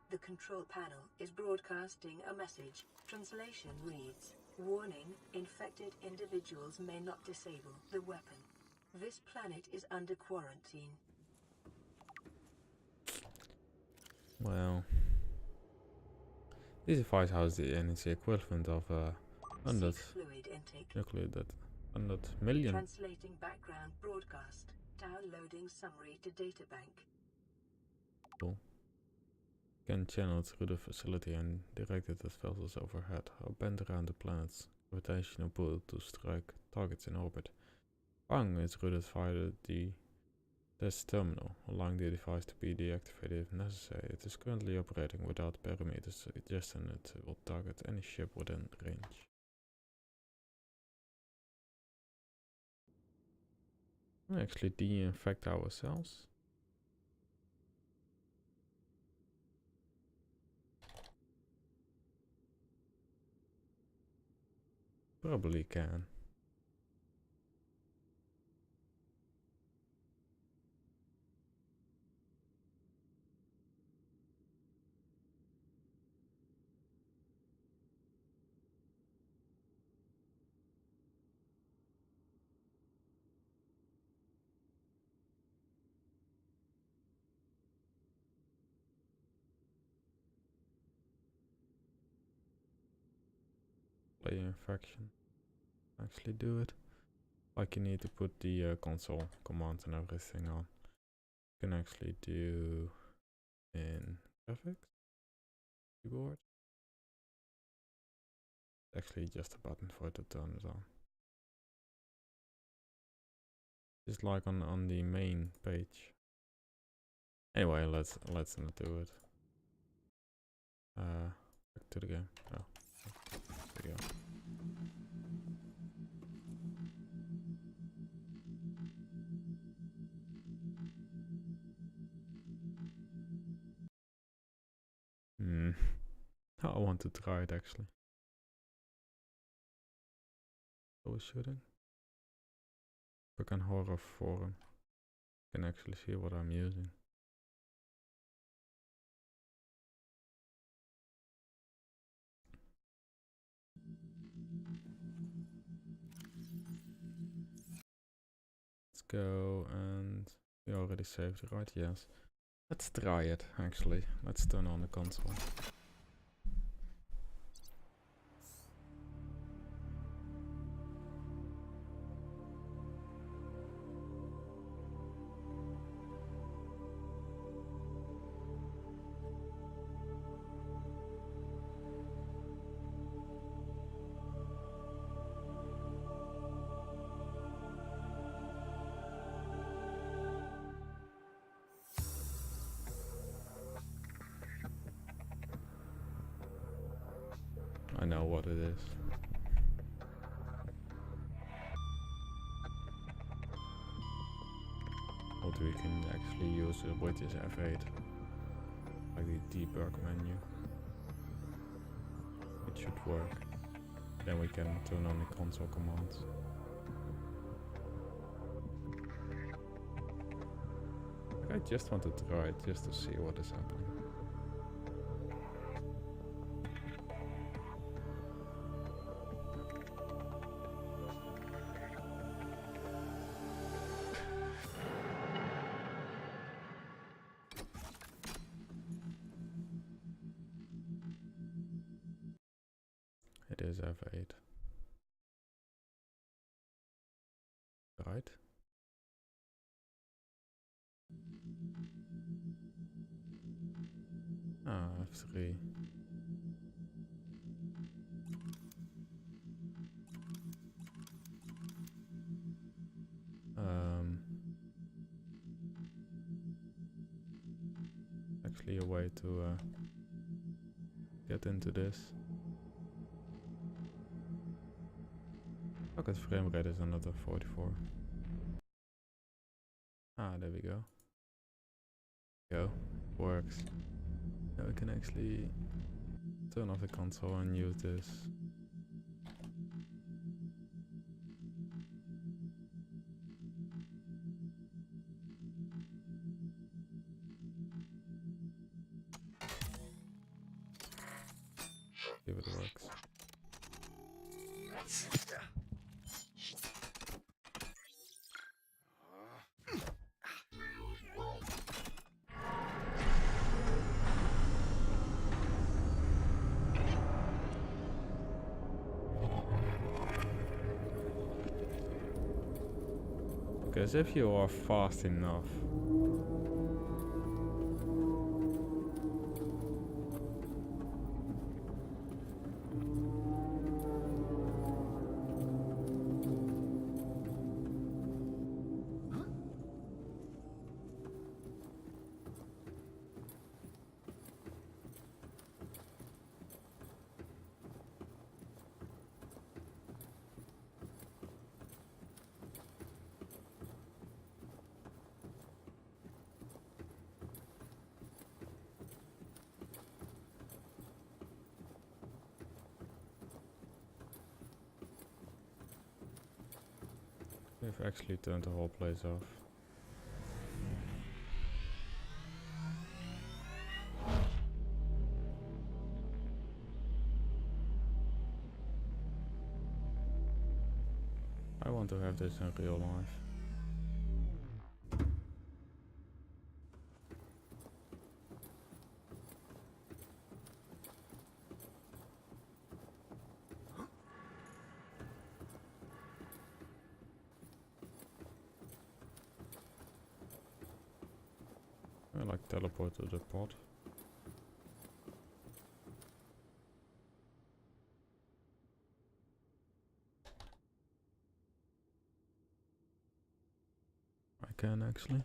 The control panel is broadcasting a message. Translation reads, "Warning, infected individuals may not disable the weapon. This planet is under quarantine." Well, this device houses the energy equivalent of 100 fluid intake. nuclear that 100 million. Translating background broadcast. Downloading summary to databank. Cool. Can channel through the facility and directed at vessels overhead or bend around the planet's gravitational pull to strike targets in orbit. Firing is routed via the test terminal, allowing the device to be deactivated if necessary. It is currently operating without parameters, suggesting it will target any ship within range. Can we actually de-infect ourselves? Probably can. Play infection. Actually do it. Like you need to put the console commands and everything on. You can actually do in graphics, keyboard. Actually just a button for it to turn it on. Just like on the main page. Anyway, let's not do it. Back to the game. Oh, there we go. I want to try it actually. So we're shooting. Click on horror forum. You can actually see what I'm using. Let's go, and we already saved it, right? Yes. Let's try it actually. Let's turn on the console. I know what it is. What we can actually use it with is F8. Like the debug menu. It should work. Then we can turn on the console commands. I just want to try it just to see what is happening. It is F8. Right? Ah, F3. Actually a way to get into this. Look at frame rate is another 44. Ah, there we go. Works. Now we can actually turn off the console and use this. See if it works. Because if you are fast enough, we've actually turned the whole place off. I want to have this in real life. I like teleport to the pod. I can actually.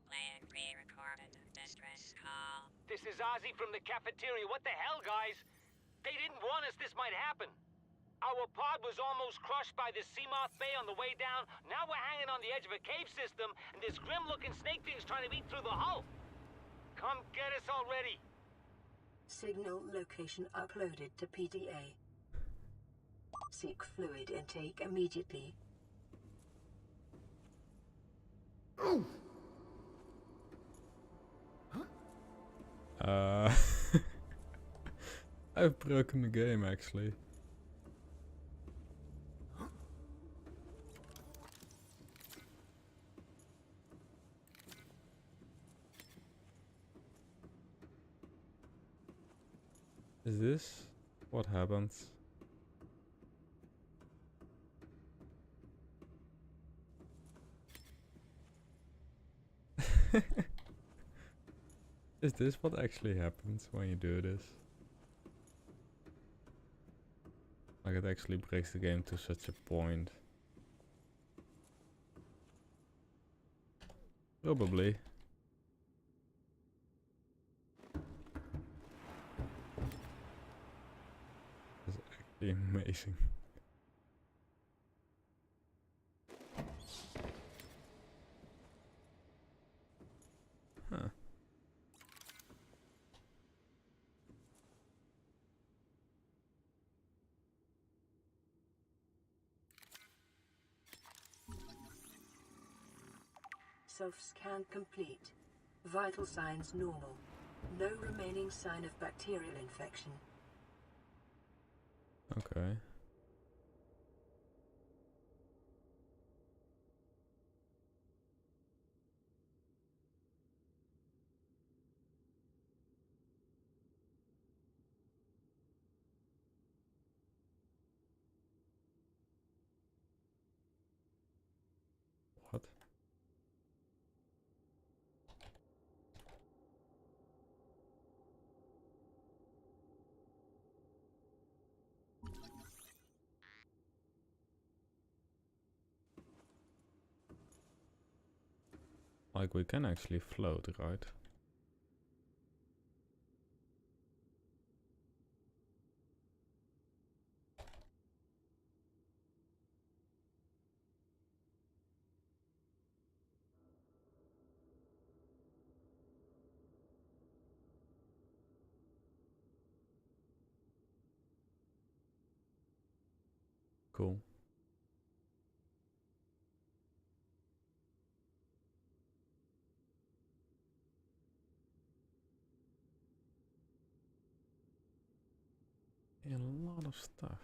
Plan pre-recorded distress call. This is Ozzy from the cafeteria. What the hell, guys? They didn't want us. This might happen. Our pod was almost crushed by the Seamoth Bay on the way down. Now we're hanging on the edge of a cave system, and this grim-looking snake thing's trying to eat through the hull. Come get us already. Signal location uploaded to PDA. Seek fluid intake immediately. I've broken the game actually. Is this what happens? Is this what actually happens when you do this? Like it actually breaks the game to such a point. Probably. It's actually amazing. Huh. Self-scan complete. Vital signs normal. No remaining sign of bacterial infection. Okay. What? Like we can actually float, right? Cool. A lot of stuff.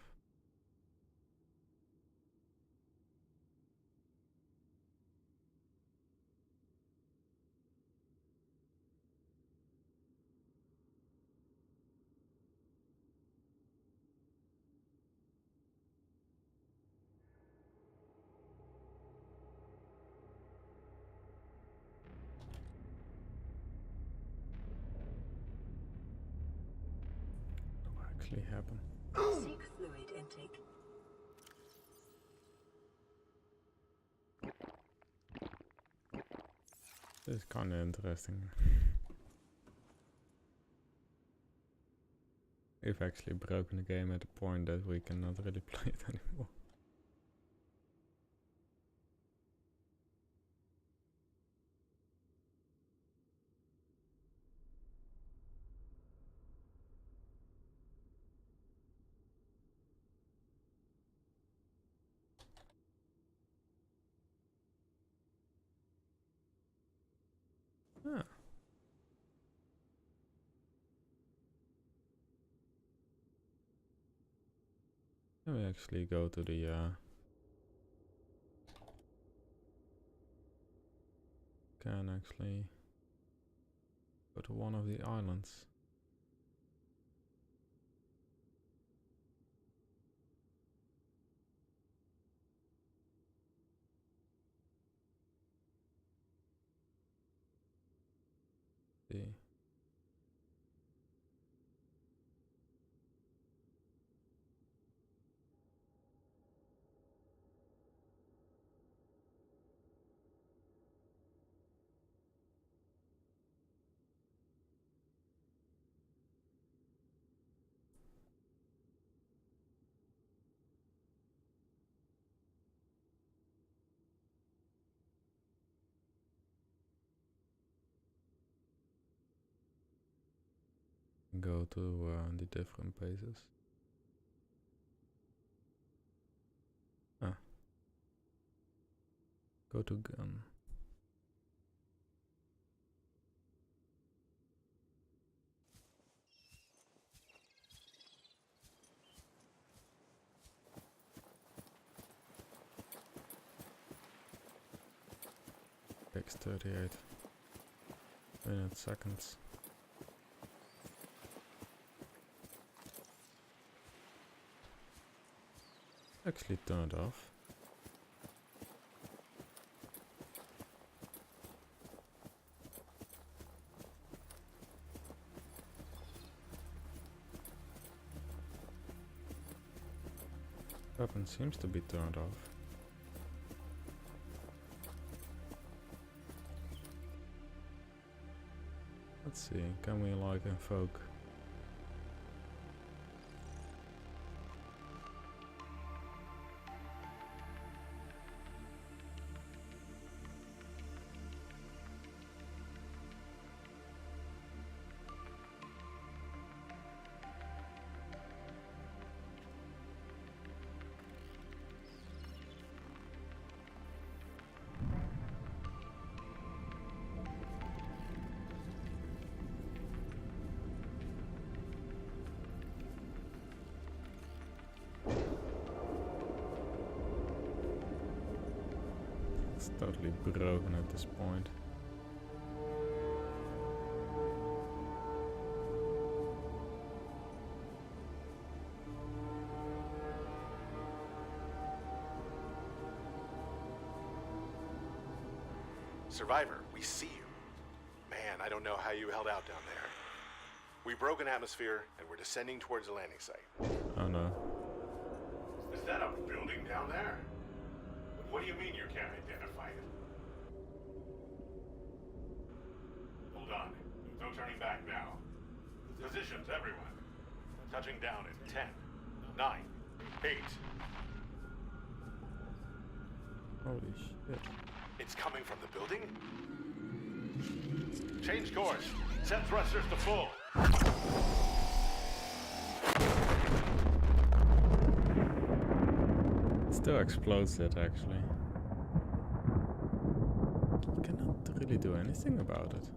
What actually happened? Seek fluid intake. This is kind of interesting. We've actually broken the game at the point that we cannot really play it anymore. Ah. Can we actually go to the can actually go to one of the islands. See. Go to the different bases. Go to gun. Takes 38 minutes, seconds. Actually turn it off. Weapon seems to be turned off. Let's see, can we like invoke? It's totally broken at this point. Survivor, we see you. Man, I don't know how you held out down there. We broke an atmosphere and we're descending towards the landing site. Oh no. Is that a building down there? What do you mean you can't identify it? Hold on. No turning back now. Positions, everyone. Touching down in 10, 9, 8. Holy shit. It's coming from the building? Change course. Set thrusters to full. Still explodes it actually. You cannot really do anything about it.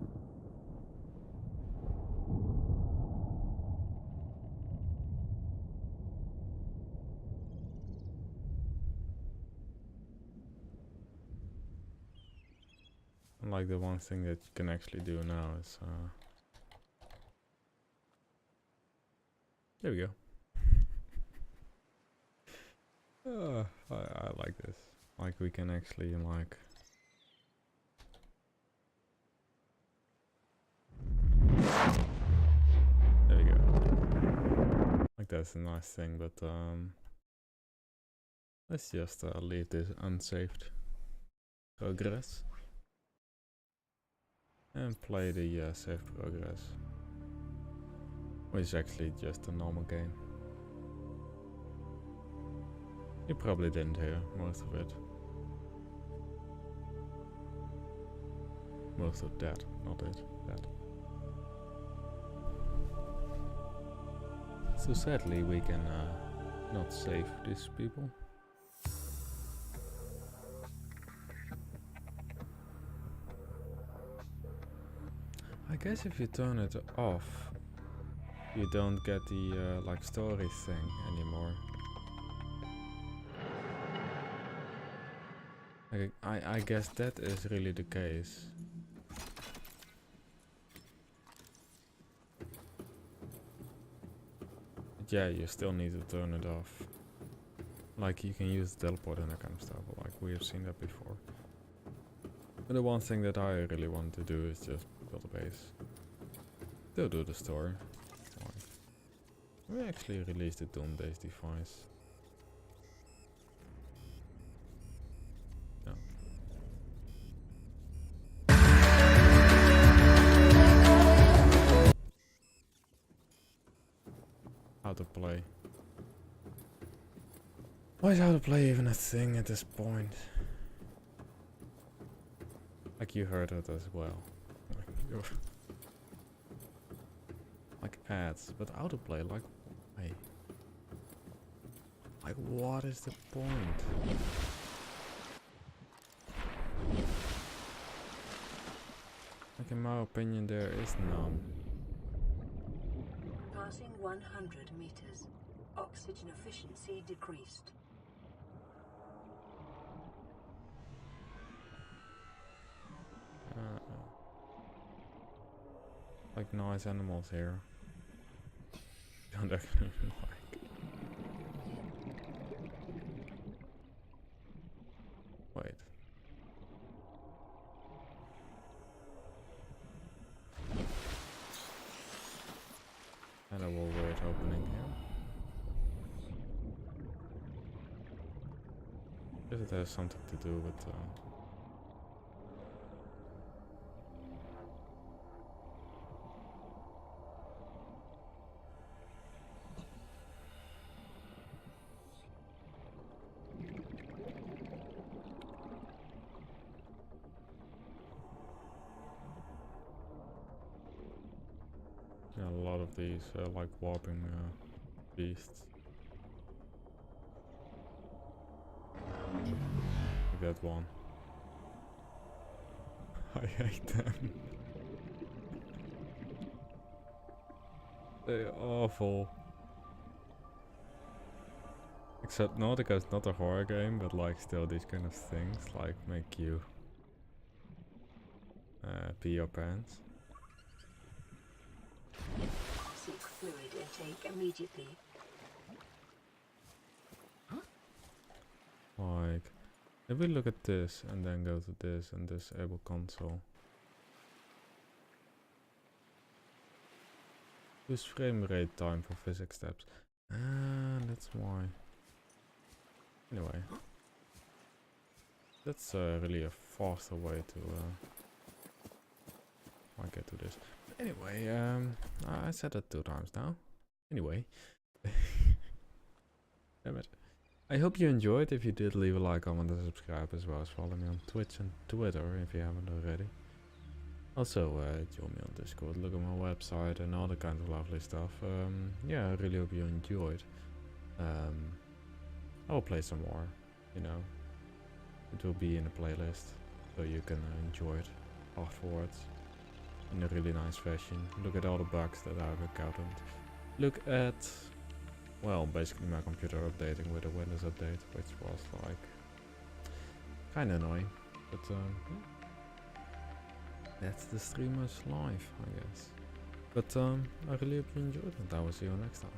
Like the one thing that you can actually do now is there we go. I like this. Like we can actually like there we go. Like that's a nice thing, but let's just leave this unsaved progress. And play the save progress, which is actually just a normal game. You probably didn't hear most of it. Most of that, not it, that. So sadly we can not save these people. I guess if you turn it off, you don't get the like story thing anymore. I guess that is really the case. But yeah, you still need to turn it off. Like you can use the teleport and that kind of stuff, like we have seen that before. But the one thing that I really want to do is just build a base. Still do the story. We actually released the Doom Days device. No. How to play. Why is how to play even a thing at this point? Like you heard it as well. like ads, but autoplay, like why? Like what is the point? Like in my opinion there is none. Passing 100 meters. Oxygen efficiency decreased. Like nice animals here. Don't actually like. Wait. And a weird opening here. Guess it has something to do with yeah, a lot of these like warping beasts. Like that one. I hate them. They're awful. Except Subnautica is not a horror game, but like still these kind of things like make you pee your pants. Seek fluid intake immediately. Like, if we look at this and then go to this and disable console. Use frame rate time for physics steps. That's why. Anyway. That's really a faster way to get to this. Anyway, I said that 2 times now. Anyway. Damn it. I hope you enjoyed. If you did, leave a like, comment and subscribe, as well as follow me on Twitch and Twitter if you haven't already. Also, join me on Discord, look at my website and all the kinds of lovely stuff. Yeah, I really hope you enjoyed. I will play some more, you know. It will be in a playlist, so you can enjoy it afterwards in a really nice fashion. Look at all the bugs that I've encountered. Look at, well, basically my computer updating with a Windows update, which was like kinda annoying, but that's the streamer's life, I guess. But I really hope you enjoyed it, and I will see you next time.